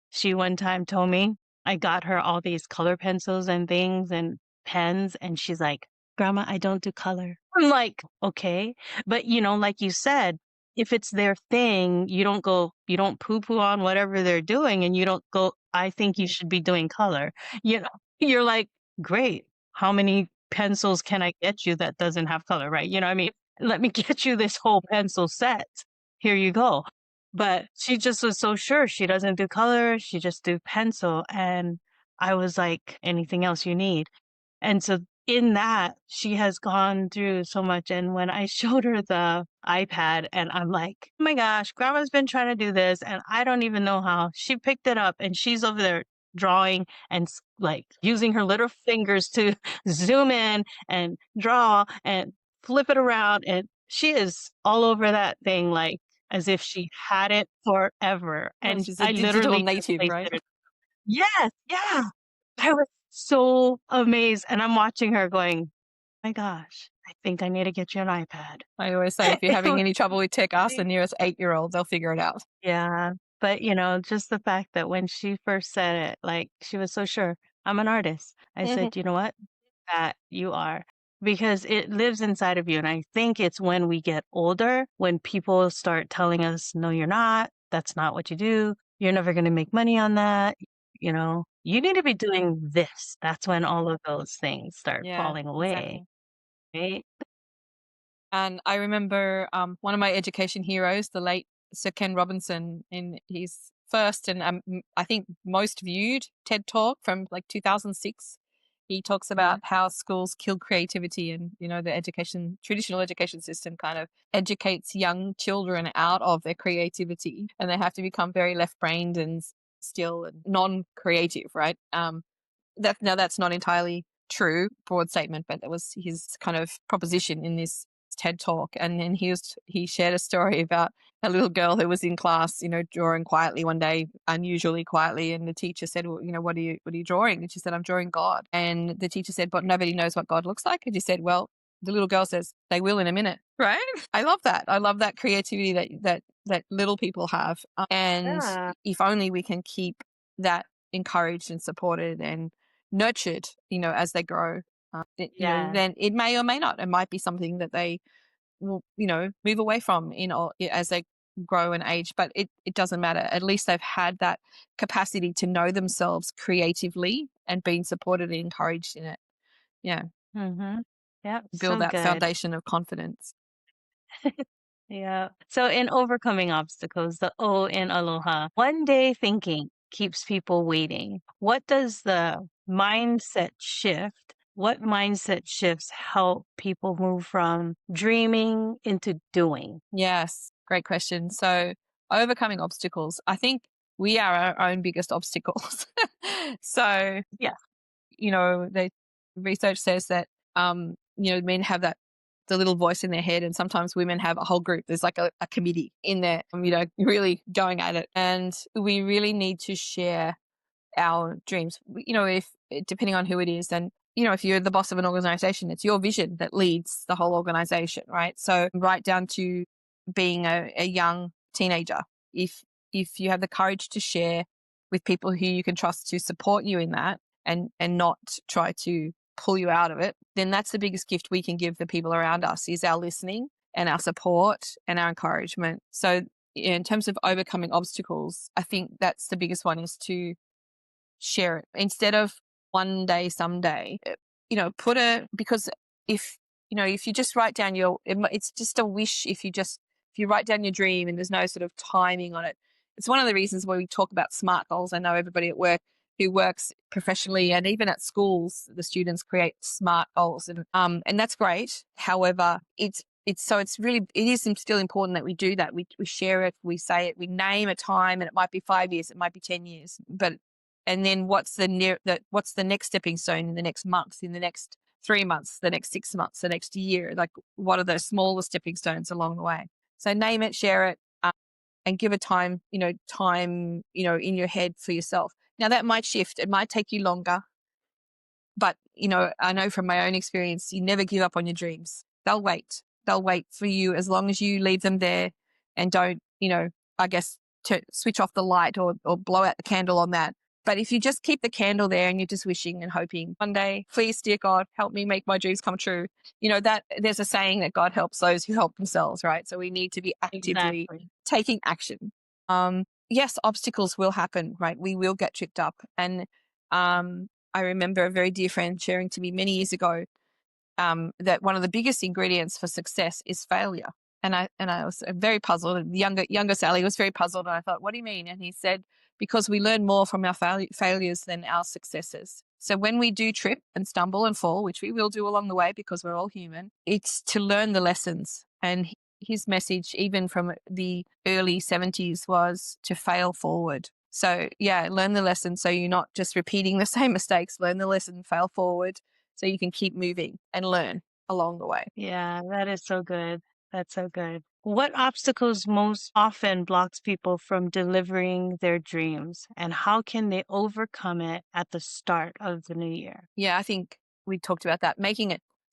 She one time told me I got her all these color pencils and things and pens, and she's like, Grandma, I don't do color. I'm like, okay. But, like you said, if it's their thing, you don't poo poo on whatever they're doing, and you don't go, I think you should be doing color. You're like, great. How many pencils can I get you that doesn't have color, right? You know what I mean? Let me get you this whole pencil set. Here you go. But she just was so sure she doesn't do color, she just do pencil. And I was like, anything else you need? And so in that, she has gone through so much. And when I showed her the iPad, and I'm like, oh my gosh, grandma's been trying to do this and I don't even know how. She picked it up and she's over there drawing and like using her little fingers to zoom in and draw and flip it around. And she is all over that thing, like as if she had it forever. Well, And she's a I digital literally just native, placed right? it. Yes, yeah. I was so amazed, and I'm watching her going, "My gosh, I think I need to get you an iPad." I always say, if you're It having was any trouble with tech, ask the crazy. nearest 8-year-old. They'll figure it out. Yeah, but, just the fact that when she first said it, like, she was so sure, "I'm an artist." I Mhm. said, "You know what? That you are." Because it lives inside of you, and I think it's when we get older, when people start telling us, "No, you're not. That's not what you do. You're never gonna make money on that. You need to be doing this." That's when all of those things start Yeah, falling away, exactly. right? And I remember one of my education heroes, the late Sir Ken Robinson, in his first and I think most viewed TED Talk from like 2006. He talks about Mhm. how schools kill creativity, and the traditional education system kind of educates young children out of their creativity, and they have to become very left-brained and still non-creative, right? That's not entirely true, broad statement, but that was his kind of proposition in this TED talk. And then he shared a story about a little girl who was in class, drawing quietly one day, unusually quietly, and the teacher said, "Well, what are you drawing?" And she said, "I'm drawing God." And the teacher said, "But nobody knows what God looks like." And she said, "Well, the little girl says they will in a minute." Right? I love that. I love that creativity that little people have. And Yeah. if only we can keep that encouraged and supported and nurtured, as they grow, Yeah. then it may or may not. It might be something that they will, move away from, as they grow and age. But it doesn't matter. At least they've had that capacity to know themselves creatively and being supported and encouraged in it. Yeah, Mhm. Yep, build so that good. foundation of confidence. Yeah. So in overcoming obstacles, the O in Aloha, one day thinking keeps people waiting. What mindset shifts help people move from dreaming into doing? Yes, great question. So, overcoming obstacles. I think we are our own biggest obstacles. So, Yeah. the research says that men have the little voice in their head, and sometimes women have a whole group. There's like a committee in there, really going at it. And we really need to share our dreams. If depending on who it is, then if you're the boss of an organization, it's your vision that leads the whole organization, right? So right down to being a young teenager, if you have the courage to share with people who you can trust to support you in that, and not try to pull you out of it, then that's the biggest gift we can give the people around us, is our listening and our support and our encouragement. So in terms of overcoming obstacles, I think that's the biggest one, is to share it instead of one day, someday. Because if you just write down it's just a wish. If you write down your dream and there's no sort of timing on it, it's one of the reasons why we talk about SMART goals. I know everybody at work who works professionally and even at schools, the students create SMART goals, and that's great. However, it is still important that we do that. We share it, we say it, we name a time, and it might be 5 years, it might be 10 years, and then what's the next stepping stone in the next month, in the next 3 months, the next 6 months, the next year? Like, what are those smaller stepping stones along the way? So name it, share it, and give a time in your head for yourself. Now that might shift. It might take you longer, but I know from my own experience, you never give up on your dreams. They'll wait. They'll wait for you as long as you leave them there and don't, I guess, to switch off the light or blow out the candle on that. But if you just keep the candle there and you're just wishing and hoping, one day, please, dear God, help me make my dreams come true. That there's a saying that God helps those who help themselves, right? So we need to be actively taking action. Yes, obstacles will happen, right? We will get tripped up. And I remember a very dear friend sharing to me many years ago that one of the biggest ingredients for success is failure. And I was very puzzled. Younger Sally was very puzzled. And I thought, what do you mean? And he said, because we learn more from our failures than our successes. So when we do trip and stumble and fall, which we will do along the way because we're all human, it's to learn the lessons. And his message, even from the early 70s, was to fail forward. So yeah, learn the lesson so you're not just repeating the same mistakes. Learn the lesson, fail forward, so you can keep moving and learn along the way. Yeah, that is so good. That's so good. What obstacles most often blocks people from delivering their dreams, and how can they overcome it at the start of the new year? Yeah, I think we talked about that,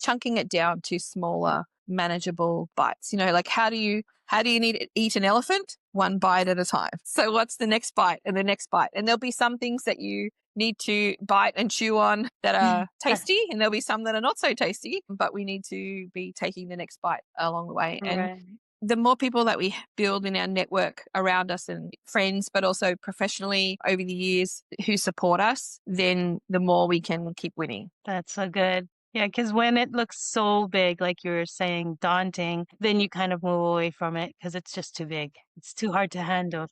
chunking it down to smaller, manageable bites. Like how do you need to eat an elephant? One bite at a time. So what's the next bite and the next bite? And there'll be some things that you need to bite and chew on that are tasty, and there'll be some that are not so tasty, but we need to be taking the next bite along the way. Right. And the more people that we build in our network around us, and friends, but also professionally over the years who support us, then the more we can keep winning. That's so good. Yeah, because when it looks so big, like you were saying, daunting, then you kind of move away from it because it's just too big. It's too hard to handle,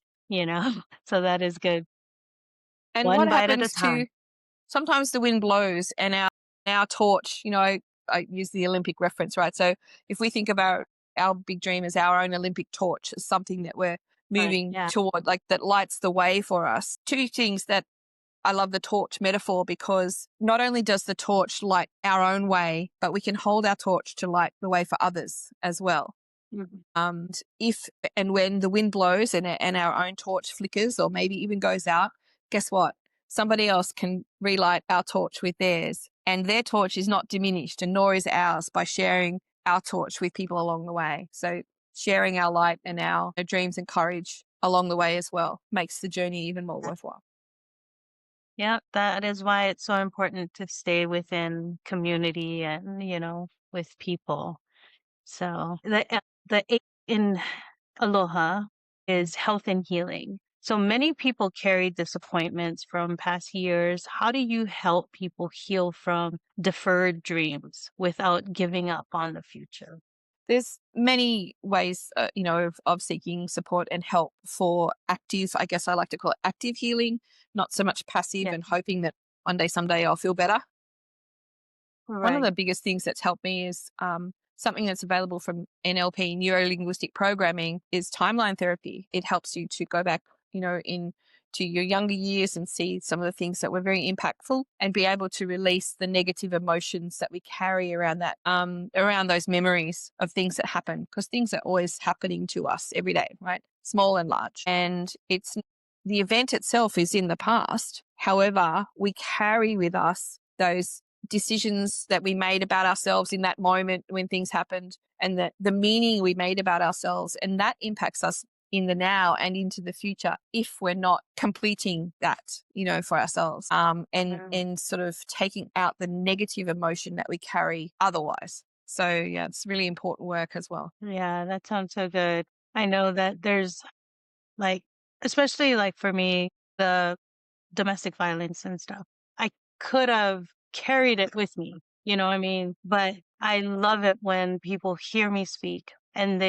So that is good. And One what bite at a happens time. sometimes the wind blows and our torch, I use the Olympic reference, right? So if we think about our big dream as our own Olympic torch, as something that we're moving toward, like that lights the way for us. Two things that I love the torch metaphor, because not only does the torch light our own way, but we can hold our torch to light the way for others as well. Mhm. If and when the wind blows and our own torch flickers or maybe even goes out, guess what? Somebody else can relight our torch with theirs, and their torch is not diminished, and nor is ours, by sharing our torch with people along the way. So sharing our light and our dreams and courage along the way as well makes the journey even more worthwhile. Yeah, that is why it's so important to stay within community and, with people. So the A in Aloha is health and healing. So many people carry disappointments from past years. How do you help people heal from deferred dreams without giving up on the future? There's many ways, of seeking support and help for active, I guess I like to call it active healing, not so much passive Yeah, and hoping that one day, someday I'll feel better. One of right. the biggest things that's helped me is something that's available from NLP, neuro linguistic programming, is timeline therapy. It helps you to go back, into your younger years and see some of the things that were very impactful and be able to release the negative emotions that we carry around that, around those memories of things that happen, because things are always happening to us every day, right? Small and large. And the event itself is in the past. However, we carry with us those decisions that we made about ourselves in that moment when things happened, and the meaning we made about ourselves, and that impacts us in the now and into the future if we're not completing that, for ourselves, and sort of taking out the negative emotion that we carry otherwise. So yeah, it's really important work as well. Yeah, that sounds so good. I know that there's like, especially like for me, the domestic violence and stuff. I could have carried it with me, you know what I mean? But I love it when people hear me speak and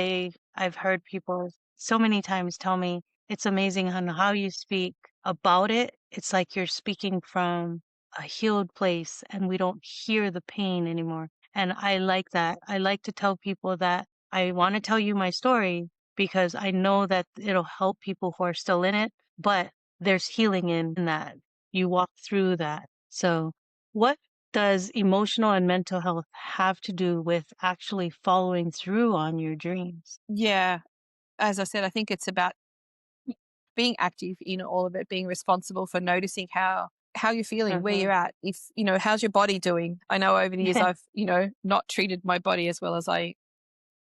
I've heard people so many times tell me it's amazing on how you speak about it. It's like you're speaking from a healed place and we don't hear the pain anymore. And I like that. I like to tell people that I want to tell you my story because I know that it'll help people who are still in it, but there's healing in that. You walk through that. So, what does emotional and mental health have to do with actually following through on your dreams? Yeah, as I said, I think it's about being active in all of it, being responsible for noticing how you're feeling, where you're at. If, how's your body doing? I know over the years I've, not treated my body as well as I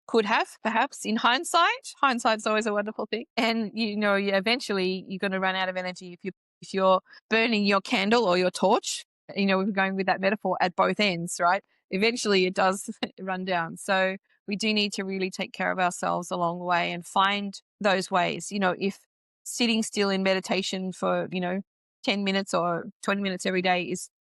could have, perhaps in hindsight. Hindsight's always a wonderful thing. And eventually you're going to run out of energy if you're burning your candle or your torch. We're going with that metaphor at both ends, right? Eventually it does run down. So we do need to really take care of ourselves along the way and find those ways. If sitting still in meditation for 10 minutes or 20 minutes every day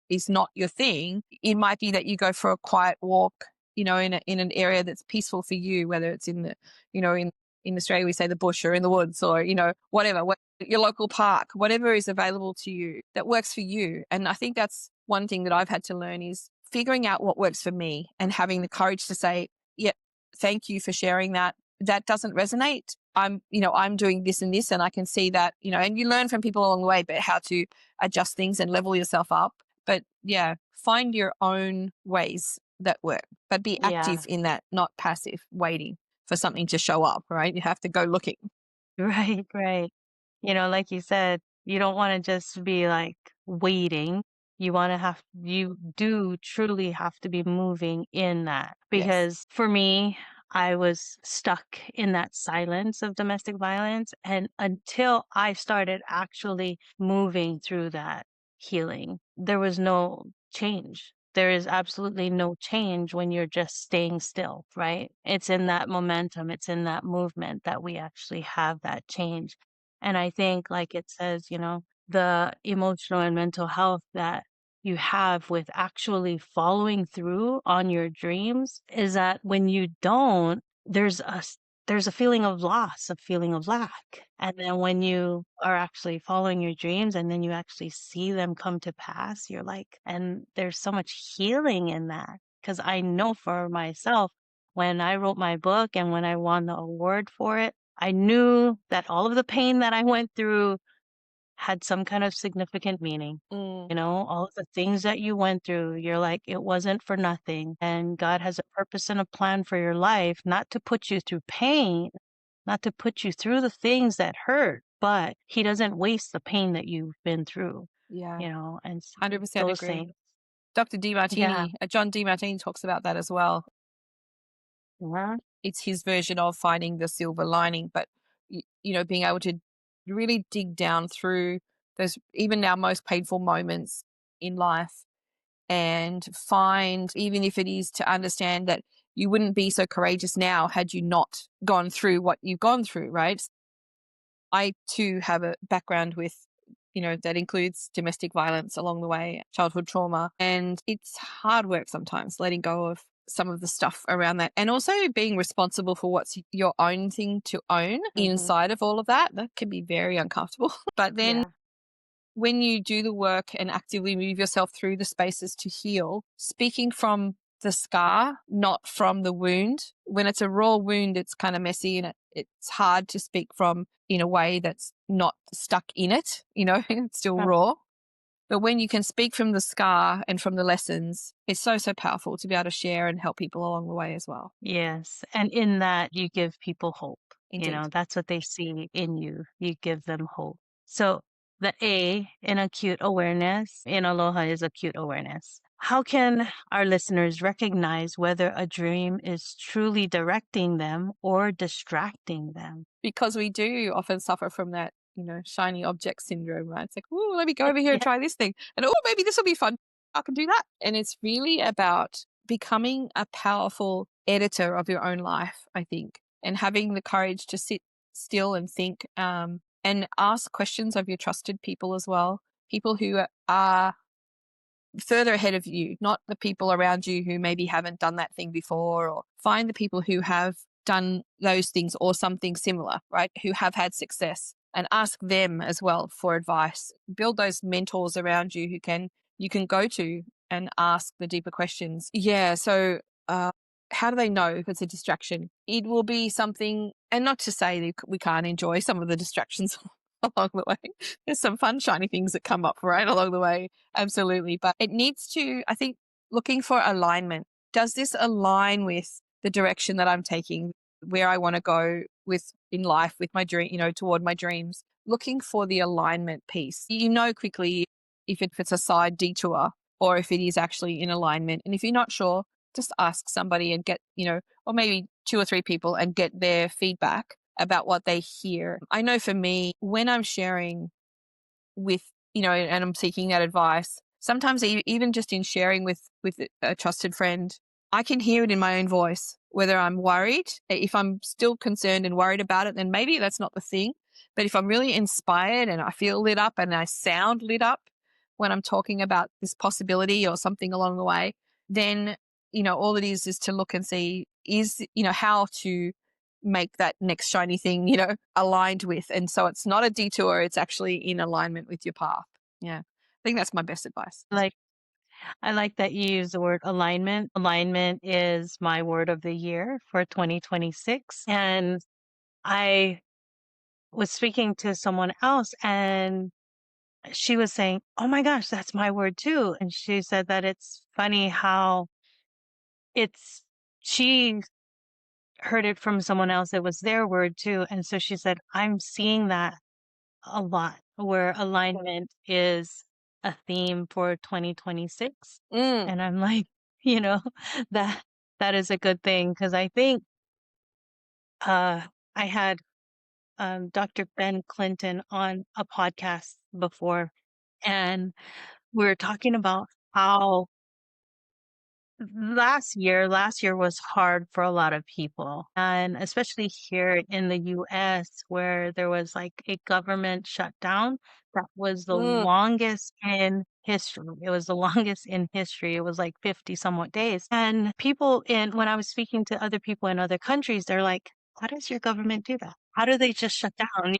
is not your thing, it might be that you go for a quiet walk, in an area that's peaceful for you, whether it's in the, in Australia, we say the bush or in the woods or, whatever, your local park, whatever is available to you that works for you. And I think that's one thing that I've had to learn is figuring out what works for me and having the courage to say, yeah, thank you for sharing that. That doesn't resonate. I'm doing this and this, and I can see that, and you learn from people along the way, but how to adjust things and level yourself up. But yeah, find your own ways that work, but be Yeah, active in that, not passive, waiting for something to show up, right? You have to go looking. right, right. Like you said, you don't want to just be like waiting. You do truly have to be moving in that. Yes. Because for me, I was stuck in that silence of domestic violence. And until I started actually moving through that healing, there was no change. There is absolutely no change when you're just staying still, right? It's in that momentum, it's in that movement that we actually have that change. And I think, like it says, the emotional and mental health that you have with actually following through on your dreams is that when you don't, there's a feeling of loss, a feeling of lack. And then when you are actually following your dreams and then you actually see them come to pass, you're like, and there's so much healing in that. Because I know for myself, when I wrote my book and when I won the award for it, I knew that all of the pain that I went through had some kind of significant meaning. All of the things that you went through, you're like, it wasn't for nothing. And God has a purpose and a plan for your life, not to put you through pain, not to put you through the things that hurt, but He doesn't waste the pain that you've been through, Yeah, and 100% those agree. things. Dr. Yeah. DeMartini, John DeMartini talks about that as well. Yeah. It's his version of finding the silver lining, but being able to really dig down through those even our most painful moments in life and find, even if it is to understand that you wouldn't be so courageous now had you not gone through what you've gone through, right? I too have a background with, that includes domestic violence along the way, childhood trauma, and it's hard work sometimes letting go of some of the stuff around that, and also being responsible for what's your own thing to own inside of all of that. That can be very uncomfortable. But then Yeah. when you do the work and actively move yourself through the spaces to heal, speaking from the scar, not from the wound. When it's a raw wound, it's kind of messy and it's hard to speak from in a way that's not stuck in it, it's still Huh. raw. But when you can speak from the scar and from the lessons, it's so, so powerful to be able to share and help people along the way as well. Yes. And in that, you give people hope. Indeed. That's what they see in you. You give them hope. So the A in acute awareness in Aloha is acute awareness. how can our listeners recognize whether a dream is truly directing them or distracting them? Because we do often suffer from that, shiny object syndrome, right? It's like, oh, let me go over here and Yeah. try this thing. And oh, maybe this will be fun. I can do that. And it's really about becoming a powerful editor of your own life, I think, and having the courage to sit still and think, and ask questions of your trusted people as well. People who are further ahead of you, not the people around you who maybe haven't done that thing before, or find the people who have done those things or something similar, right? Who have had success, and ask them as well for advice. Build those mentors around you you can go to and ask the deeper questions. Yeah. So, how do they know if it's a distraction? It will be something, and not to say that we can't enjoy some of the distractions along the way. There's some fun, shiny things that come up right along the way. Absolutely. But it needs to, I think, looking for alignment. Does this align with the direction that I'm taking, where I want to go with in life, with my dream, toward my dreams? Looking for the alignment piece. You know quickly if it's a side detour or if it is actually in alignment. And if you're not sure, just ask somebody and get, or maybe 2 or 3 people and get their feedback about what they hear. I know for me, when I'm sharing with, and I'm seeking that advice, sometimes even just in sharing with a trusted friend, I can hear it in my own voice, whether I'm worried. If I'm still concerned and worried about it, then maybe that's not the thing. But if I'm really inspired and I feel lit up and I sound lit up when I'm talking about this possibility or something along the way, then, all it is to look and see how to make that next shiny thing, aligned with. And so it's not a detour, it's actually in alignment with your path. Yeah. I think that's my best advice. Like, I like that you use the word alignment. Alignment is my word of the year for 2026. And I was speaking to someone else and she was saying, "Oh my gosh, that's my word too." And she said that it's funny how it's, she heard it from someone else. It was their word too. And so she said, "I'm seeing that a lot where alignment is a theme for 2026." Mm, And I'm like, you know, that that is a good thing because I think uh I had Dr. Ben Clinton on a podcast before, and we were talking about how last year was hard for a lot of people, and especially here in the US where there was like a government shutdown that was the mm, longest in history. It was the longest in history. It was like 50 somewhat days. And people when I was speaking to other people in other countries, they're like, how does your government do that? How do they just shut down?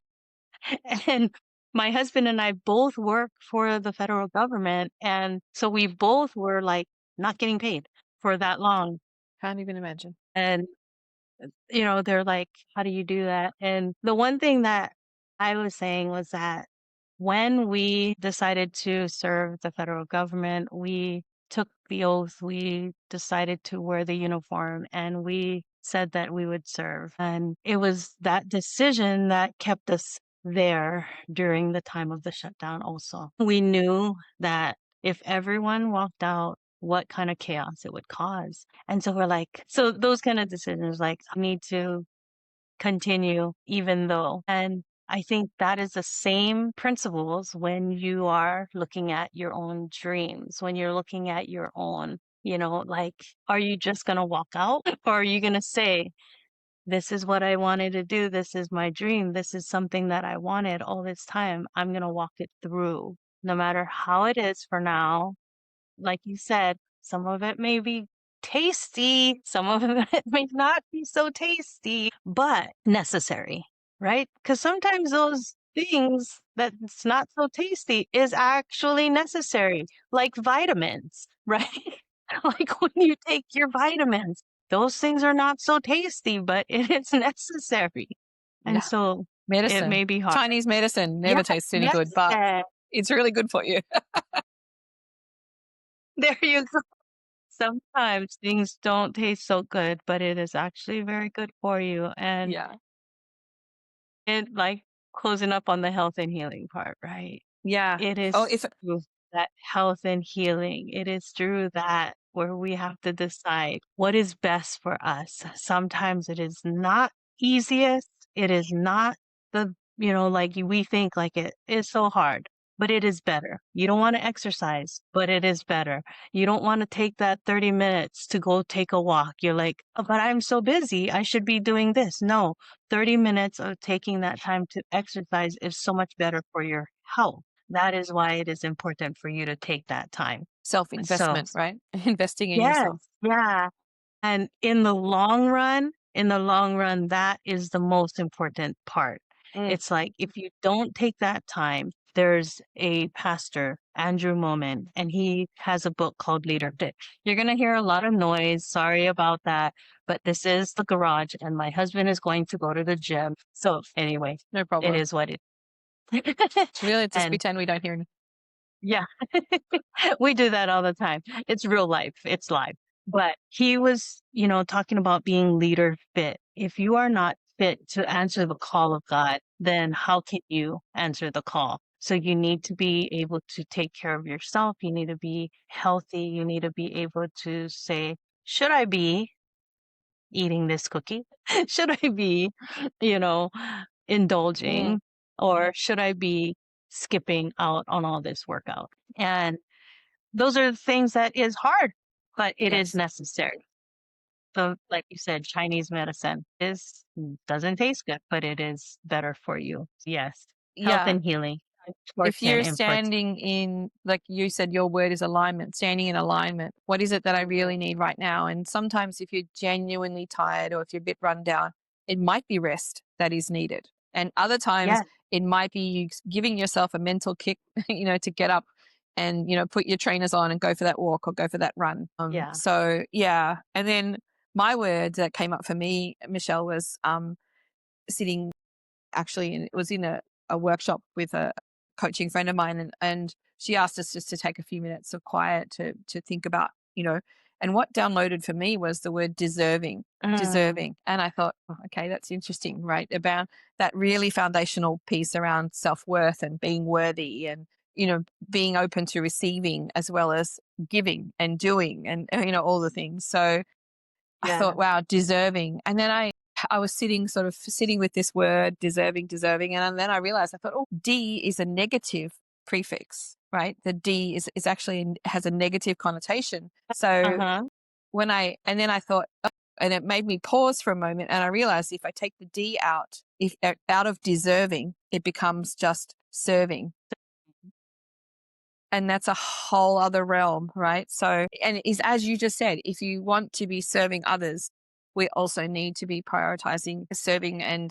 And my husband and I both work for the federal government. And so we both were like not getting paid for that long. can't even imagine. And, they're like, how do you do that? And the one thing that I was saying was that when we decided to serve the federal government, we took the oath, we decided to wear the uniform, and we said that we would serve. And it was that decision that kept us there during the time of the shutdown also. We knew that if everyone walked out, what kind of chaos it would cause. And so we're like, so those kind of decisions, like, need to continue even though. And I think that is the same principles when you are looking at your own dreams, when you're looking at your own, like, are you just going to walk out or are you going to say, this is what I wanted to do. This is my dream. This is something that I wanted all this time. I'm going to walk it through no matter how it is for now. Like you said, some of it may be tasty, some of it may not be so tasty, but necessary, right? Because sometimes those things that's not so tasty is actually necessary, like vitamins, right? Like when you take your vitamins, those things are not so tasty, but it is necessary. And Yeah. so it Medicine. may be hard. Chinese medicine never Yes, tastes any yes, good, but it's really good for you. there you go. Sometimes things don't taste so good, but it is actually very good for you. And Yeah. it like closing up on the health and healing part, right? Yeah. It Oh, is if true. that health and healing. It is through that where we have to decide what is best for us. Sometimes it is not easiest. It is not the, like we think like it is so hard, but it is better. You don't want to exercise, but it is better. You don't want to take that 30 minutes to go take a walk. You're like, oh, but I'm so busy. I should be doing this. No, 30 minutes of taking that time to exercise is so much better for your health. That is why it is important for you to take that time. Self-investment, right? Investing in Yes, yourself. yeah. And in the long run, that is the most important part. It's like if you don't take that time, there's a pastor, Andrew Moment, and he has a book called Leadership. You're going to hear a lot of noise. Sorry about that. But this is the garage, and my husband is going to go to the gym. So anyway, No problem. it is what it is. Really, just And pretend we don't hear anything. yeah, we do that all the time. It's real life. It's live. But he was, talking about being leader fit. If you are not fit to answer the call of God, then how can you answer the call? So you need to be able to take care of yourself. You need to be healthy. You need to be able to say, should I be eating this cookie? Should I be, you know, indulging? Or should I be skipping out on all this workout? And those are the things that is hard, but it is Yes. necessary. So, like you said, Chinese medicine doesn't taste good, but it is better for you. Yes. Health Yeah. and healing. If you're Important. standing in, like you said, your word is alignment, standing in alignment. What is it that I really need right now? And sometimes if you're genuinely tired or if you're a bit run down, it might be rest that is needed. And other times Yes. it might be you giving yourself a mental kick, to get up and, put your trainers on and go for that walk or go for that run. Yeah. So yeah. And then my word that came up for me, Michelle, was sitting actually, and it was in a workshop with a coaching friend of mine, and she asked us just to take a few minutes of quiet to think about, and what downloaded for me was the word deserving. And I thought, oh, okay, that's interesting, right? About that really foundational piece around self-worth and being worthy and, being open to receiving as well as giving and doing and, all the things. So I thought, wow, deserving. And then I was sitting with this word, deserving. And then I realized, I thought, oh, D is a negative prefix, right? The D is actually has a negative connotation. So and then I thought, oh, and it made me pause for a moment. And I realized if I take the D out, out of deserving, it becomes just serving. And that's a whole other realm, right? So, and it is, as you just said, if you want to be serving others, we also need to be prioritizing serving and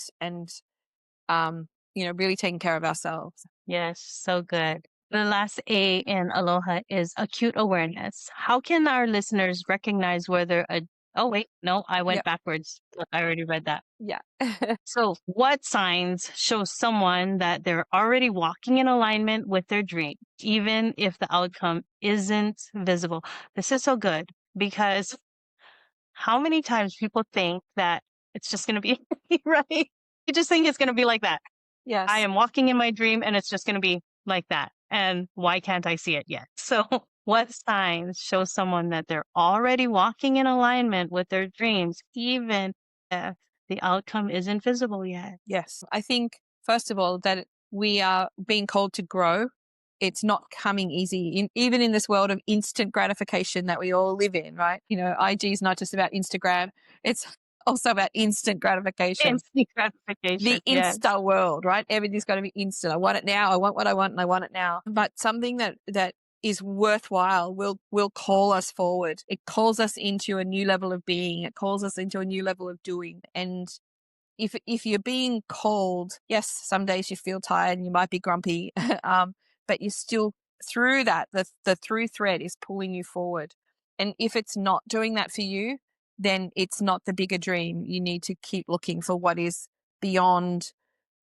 really taking care of ourselves. Yes, so good. The last A in Aloha is acute awareness. How can our listeners recognize whether oh wait, no, I went backwards. I already read that. Yeah. So what signs show someone that they're already walking in alignment with their dream, even if the outcome isn't visible? This is so good because how many times people think that it's just going to be right? You just think it's going to be like that. Yes. I am walking in my dream and it's just going to be like that. And why can't I see it yet? So what signs show someone that they're already walking in alignment with their dreams, even if the outcome isn't visible yet? Yes. I think, first of all, that we are being called to grow. It's not coming easy, even in this world of instant gratification that we all live in, right? IG is not just about Instagram. It's also about instant gratification. Instant gratification. The Insta world, right? Everything's got to be instant. I want it now. I want what I want and I want it now. But something that is worthwhile will call us forward. It calls us into a new level of being. It calls us into a new level of doing. And if you're being called, yes, some days you feel tired and you might be grumpy, but you're still through that. The through thread is pulling you forward. And if it's not doing that for you, then it's not the bigger dream. You need to keep looking for what is beyond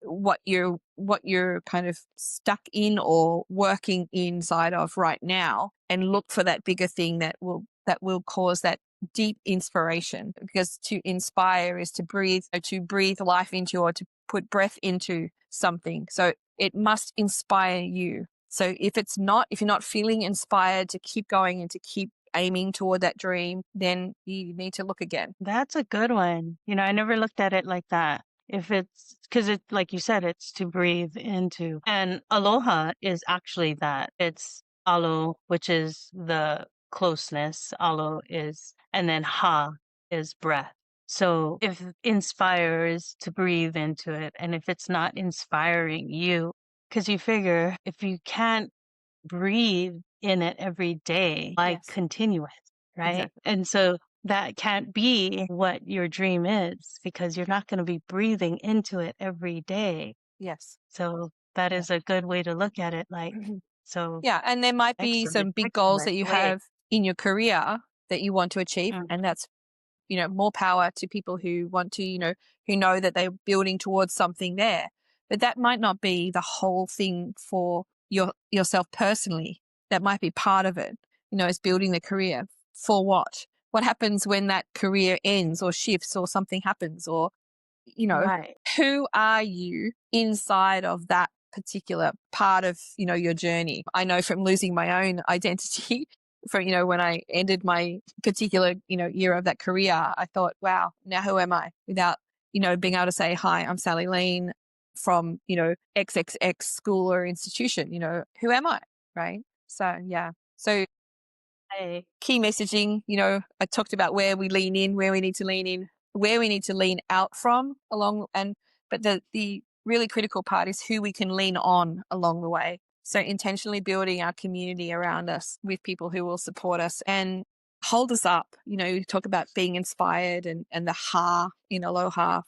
what you're kind of stuck in or working inside of right now, and look for that bigger thing that will cause that deep inspiration. Because to inspire is to breathe life into, or to put breath into something. So it must inspire you. So if you're not feeling inspired to keep going and to keep aiming toward that dream, then you need to look again. That's a good one. I never looked at it like that. If it's because like you said, it's to breathe into. And aloha is actually that. It's alo, which is the closeness. Alo is, and then ha is breath. So if inspires to breathe into it, and if it's not inspiring you, because you figure if you can't breathe in it every day, why Yes. continue it, right? Exactly. And so that can't be what your dream is because you're not going to be breathing into it every day. Yes. So that is a good way to look at it. Like, so Yeah, and there might be some big goals that you have in your career that you want to achieve, and that's more power to people who want to, who know that they're building towards something there. But that might not be the whole thing for yourself personally. That might be part of it, is building the career. For what? What happens when that career ends or shifts or something happens or, Right. who are you inside of that particular part of, your journey? I know from losing my own identity from, when I ended my particular, year of that career, I thought, wow, now who am I? Without, being able to say, hi, I'm Sally Lean from, XXX school or institution, who am I? Right. So, yeah. So Hey. key messaging, I talked about where we lean in, where we need to lean in, where we need to lean out from but the really critical part is who we can lean on along the way. So intentionally building our community around us with people who will support us and hold us up. You talk about being inspired and the ha in Aloha.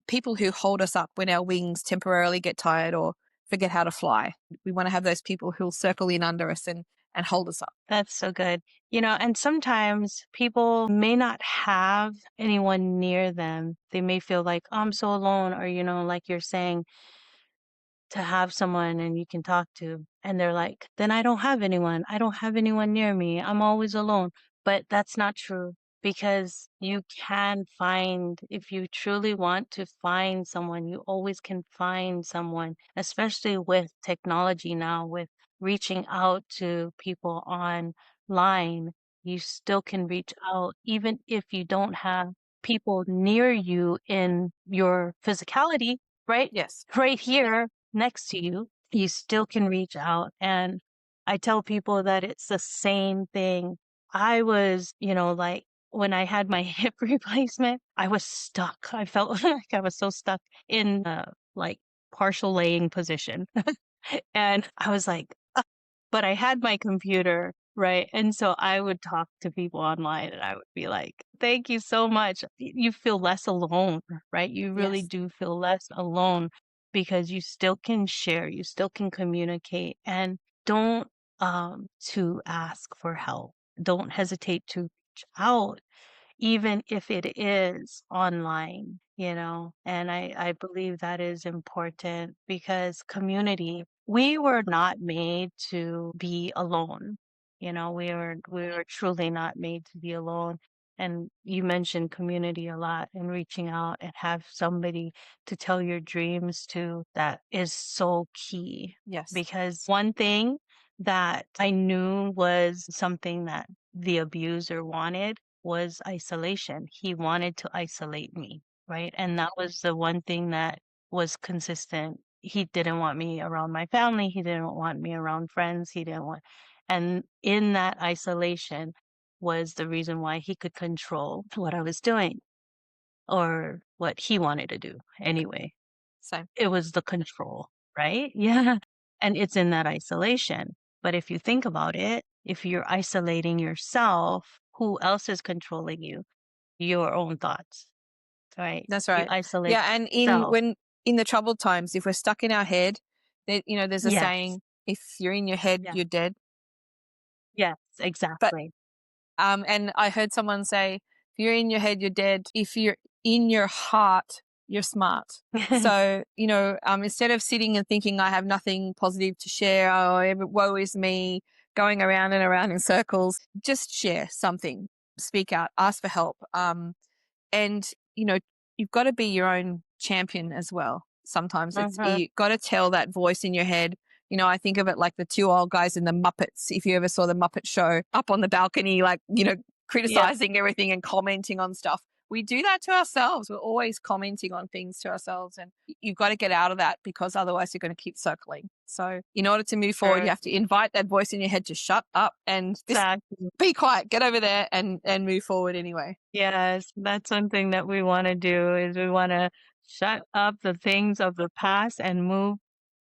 People who hold us up when our wings temporarily get tired or forget how to fly. We want to have those people who'll circle in under us and hold us up. That's so good. And sometimes people may not have anyone near them. They may feel like, oh, I'm so alone, or, like you're saying, to have someone and you can talk to. And they're like, then I don't have anyone. I don't have anyone near me. I'm always alone. But that's not true because you can find, if you truly want to find someone, you always can find someone, especially with technology now, with reaching out to people online. You still can reach out, even if you don't have people near you in your physicality, right? Yes. Right here next to you, you still can reach out. And I tell people that it's the same thing. I was, like when I had my hip replacement, I was stuck. I felt like I was so stuck in like partial laying position. And I was like, but I had my computer, right? And so I would talk to people online and I would be like, thank you so much. You feel less alone, right? You really Yes. do feel less alone because you still can share, you still can communicate, and don't to ask for help. Don't hesitate to reach out even if it is online, and I believe that is important because community, we were not made to be alone. We were truly not made to be alone. And you mentioned community a lot and reaching out and have somebody to tell your dreams to. That is so key. Yes. Because one thing that I knew was something that the abuser wanted was isolation. He wanted to isolate me, right? And that was the one thing that was consistent. He didn't want me around my family. He didn't want me around friends. And in that isolation was the reason why he could control what I was doing or what he wanted to do anyway. So It was the control, right? Yeah. And it's in that isolation. But if you think about it, if you're isolating yourself, who else is controlling you? Your own thoughts, right? that's You right. isolate Yeah, and yourself. in the troubled times, if we're stuck in our head, there's a Yes. saying: if you're in your head, Yeah. you're dead. Yes, But exactly. and I heard someone say, if you're in your head, you're dead. If you're in your heart, you're smart. So, instead of sitting and thinking I have nothing positive to share, woe is me, going around and around in circles, just share something, speak out, ask for help. And, you've got to be your own champion as well. Sometimes it's, Uh-huh. you got to tell that voice in your head. I think of it like the two old guys in the Muppets. If you ever saw the Muppet Show, up on the balcony, like, Yeah. criticizing everything and commenting on stuff. We do that to ourselves. We're always commenting on things to ourselves, and you've got to get out of that, because otherwise you're going to keep circling. So in order to move forward, you have to invite that voice in your head to shut up and just Exactly. be quiet, get over there and move forward anyway. Yes, that's one thing that we want to do is we want to shut up the things of the past and move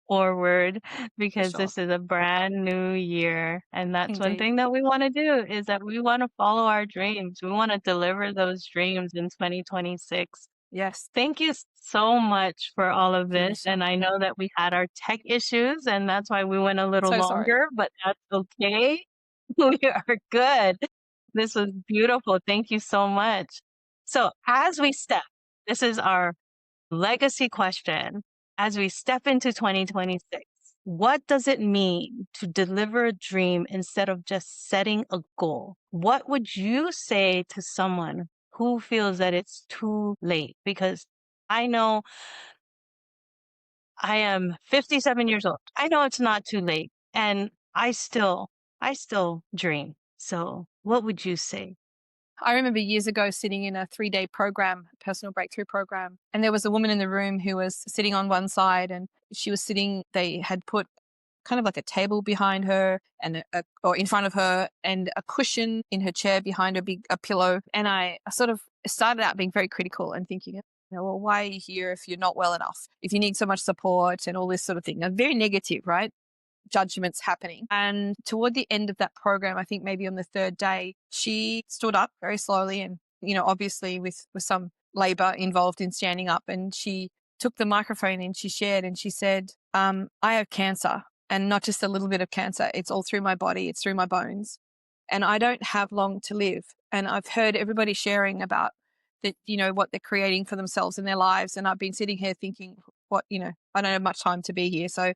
forward For because sure. this is a brand new year. And that's one Indeed. thing that we want to do is that we want to follow our dreams. We want to deliver those dreams in 2026. Yes. Thank you so much for all of Thank you, this. And Michelle. I know that we had our tech issues and that's why we went a little So sorry. longer, but that's okay. We are good. This was beautiful. Thank you so much. So, this is our legacy question. As we step into 2026, what does it mean to deliver a dream instead of just setting a goal? What would you say to someone who feels that it's too late? Because I know I am 57 years old. I know it's not too late and I still dream. So, what would you say? I remember years ago sitting in a 3-day program, personal breakthrough program, and there was a woman in the room who was sitting on one side, and they had put kind of like a table behind her and or in front of her, and a cushion in her chair behind a pillow. And I sort of started out being very critical and thinking, well, why are you here if you're not well enough? If you need so much support and all this sort of thing. Very negative, right? Judgments happening. And toward the end of that program, I think maybe on the third day, she stood up very slowly and, obviously with some labor involved in standing up. And she took the microphone and she shared and she said, I have cancer, and not just a little bit of cancer. It's all through my body. It's through my bones. And I don't have long to live. And I've heard everybody sharing about that, what they're creating for themselves in their lives. And I've been sitting here thinking, I don't have much time to be here. So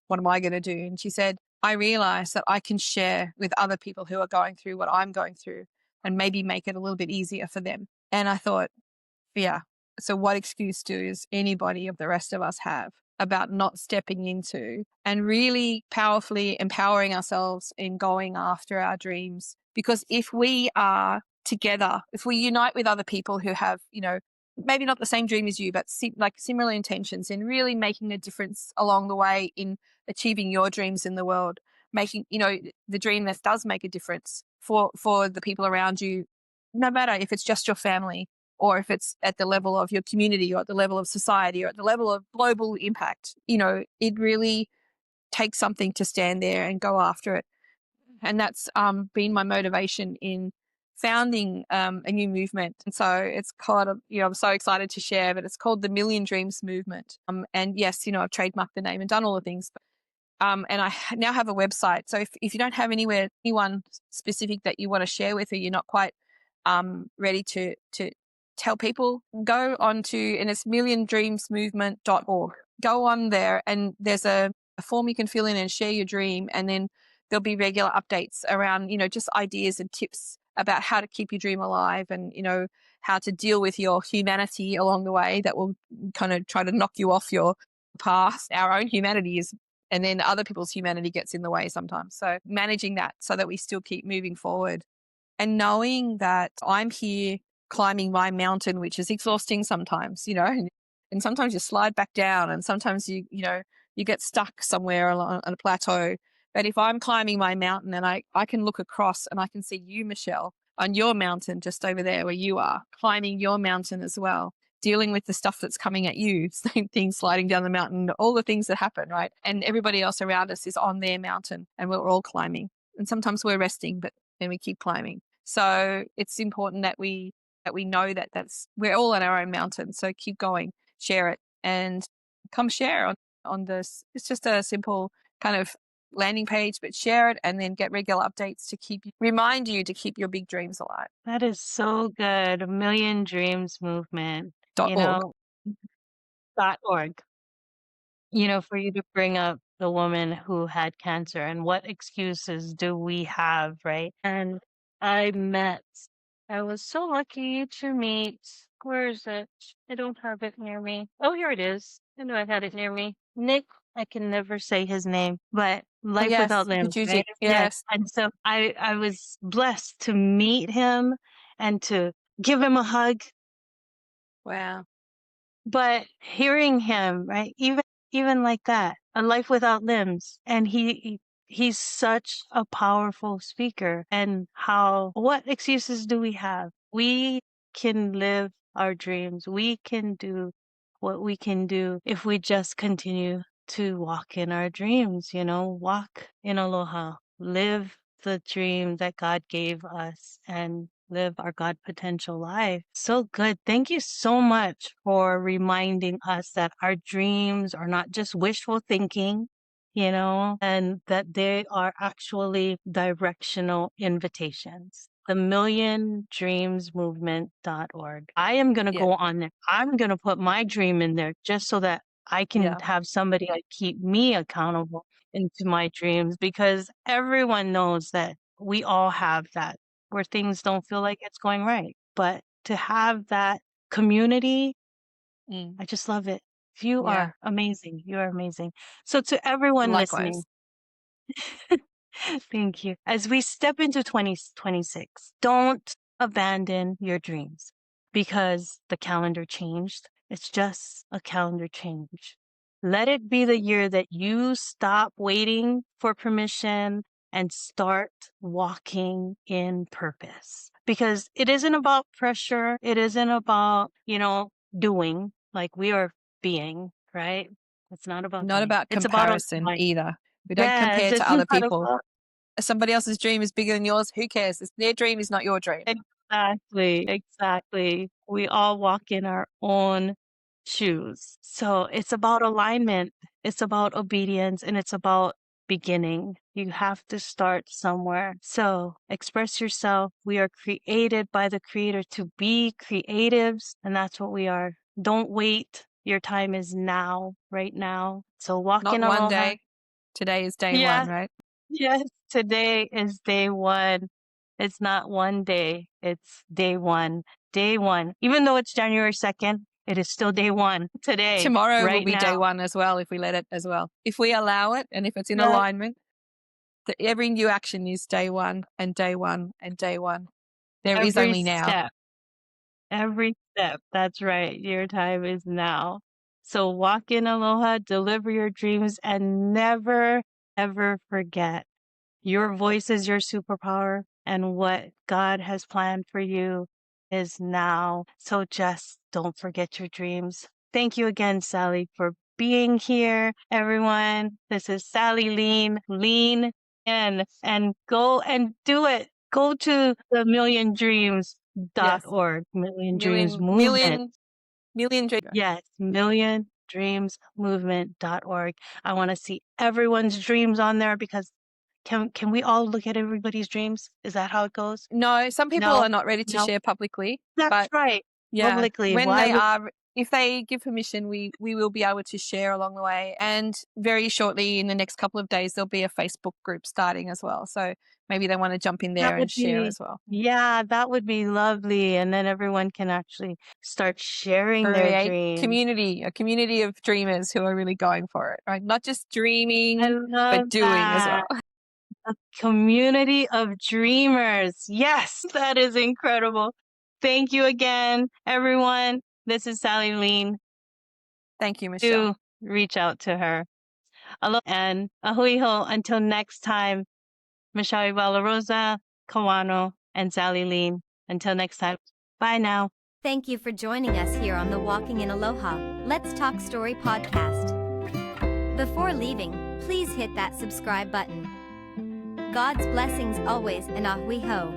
what am I going to do? And she said, I realize that I can share with other people who are going through what I'm going through and maybe make it a little bit easier for them. And I thought, yeah, so what excuse does anybody of the rest of us have about not stepping into and really powerfully empowering ourselves in going after our dreams? Because if we are together, if we unite with other people who have, maybe not the same dream as you, but similar intentions, in really making a difference along the way in achieving your dreams in the world, making, the dream that does make a difference for the people around you, no matter if it's just your family or if it's at the level of your community or at the level of society or at the level of global impact. It really takes something to stand there and go after it. And that's been my motivation in founding a new movement. And so it's called, I'm so excited to share, but it's called the Million Dreams Movement. And yes, I've trademarked the name and done all the things. And I now have a website. So if you don't have anyone specific that you want to share with, or you're not quite ready to tell people, go on to, and it's milliondreamsmovement.org. Go on there and there's a form you can fill in and share your dream. And then there'll be regular updates around, just ideas and tips about how to keep your dream alive and, how to deal with your humanity along the way that will kind of try to knock you off your path. Our own humanity is, and then other people's humanity gets in the way sometimes. So managing that so that we still keep moving forward and knowing that I'm here climbing my mountain, which is exhausting sometimes, and sometimes you slide back down and sometimes you get stuck somewhere on a plateau. But if I'm climbing my mountain and I can look across and I can see you, Michelle, on your mountain just over there where you are, climbing your mountain as well, dealing with the stuff that's coming at you, same thing, sliding down the mountain, all the things that happen, right? And everybody else around us is on their mountain and we're all climbing. And sometimes we're resting, but then we keep climbing. So it's important that we know that we're all on our own mountain. So keep going, share it, and come share on this. It's just a simple kind of landing page, but share it and then get regular updates to remind you to keep your big dreams alive. That is so good. A Million Dreams Movement, .org. .org. For you to bring up the woman who had cancer and what excuses do we have, right? And I was so lucky to meet Where is it? I don't have it near me. Oh, here it is. I know I had it near me. Nick, I can never say his name, but Oh, Life yes, Without you could Limbs, use right? it. Yes. Yes. And so I was blessed to meet him and to give him a hug. Wow. But hearing him, right, even like that, a life without limbs, and he's such a powerful speaker. And what excuses do we have? We can live our dreams. We can do what we can do if we just continue to walk in our dreams, walk in aloha, live the dream that God gave us and live our God potential life. So good. Thank you so much for reminding us that our dreams are not just wishful thinking, and that they are actually directional invitations. The milliondreamsmovement.org. I am going to Yeah. go on there. I'm going to put my dream in there just so that I can Yeah. have somebody keep me accountable into my dreams, because everyone knows that we all have that where things don't feel like it's going right. But to have that community, Mm. I just love it. You Yeah. are amazing. You are amazing. So to everyone listening, Likewise. thank you. As we step into 2026, don't abandon your dreams because the calendar changed. It's just a calendar change. Let it be the year that you stop waiting for permission and start walking in purpose. Because it isn't about pressure. It isn't about, doing like we are being, right? It's not about Not doing. about It's about comparison alignment. either. We don't Yes, compare it's to other not people. about If somebody else's dream is bigger than yours, who cares? Their dream is not your dream. exactly. We all walk in our own shoes. So it's about alignment, it's about obedience, and it's about beginning. You have to start somewhere. So express yourself. We are created by the Creator to be creatives, and that's what we are. Don't wait. Your time is now, right now. So walk Not in one aloha. day. Today is day Yeah. one, right? Yes, today is day one. It's not one day, it's day one. Day one. Even though it's January 2nd, it is still day one today, Tomorrow will right be now. day one as well if we let it as well. If we allow it and if it's in Yeah. alignment, every new action is day one and day one and day one. There is Every only now. step. Every step. That's right. Your time is now. So walk in aloha, deliver your dreams, and never, ever forget. Your voice is your superpower, and what God has planned for you is now. So just don't forget your dreams. Thank you again, Sally, for being here. Everyone, this is Sally Lean. Lean in and go and do it. Go to the Yes. milliondreams.org, Million Dreams Million, Movement. million dreams. Yes, milliondreamsmovement.org. I want to see everyone's dreams on there because can we all look at everybody's dreams? Is that how it goes? No, some people No, are not ready to no. share publicly, That's but right. yeah, Publicly. when Why they would are, if they give permission, we will be able to share along the way. And very shortly, in the next couple of days, there'll be a Facebook group starting as well. So maybe they want to jump in that there and would share be as well. yeah, that would be lovely. And then everyone can actually start sharing their Create dreams. a community of dreamers who are really going for it, right? Not just I dreaming, love but doing as that. well. A community of dreamers. Yes, that is incredible. Thank you again, everyone. This is Sally Lean. Thank you, Michelle. Do reach out to her. Aloha and ahui ho. Until next time, Michelle Ebalaroza Kawano and Sally Lean. Until next time, bye now. Thank you for joining us here on the Walking in Aloha, Let's Talk Story podcast. Before leaving, please hit that subscribe button. God's blessings always and ahui ho.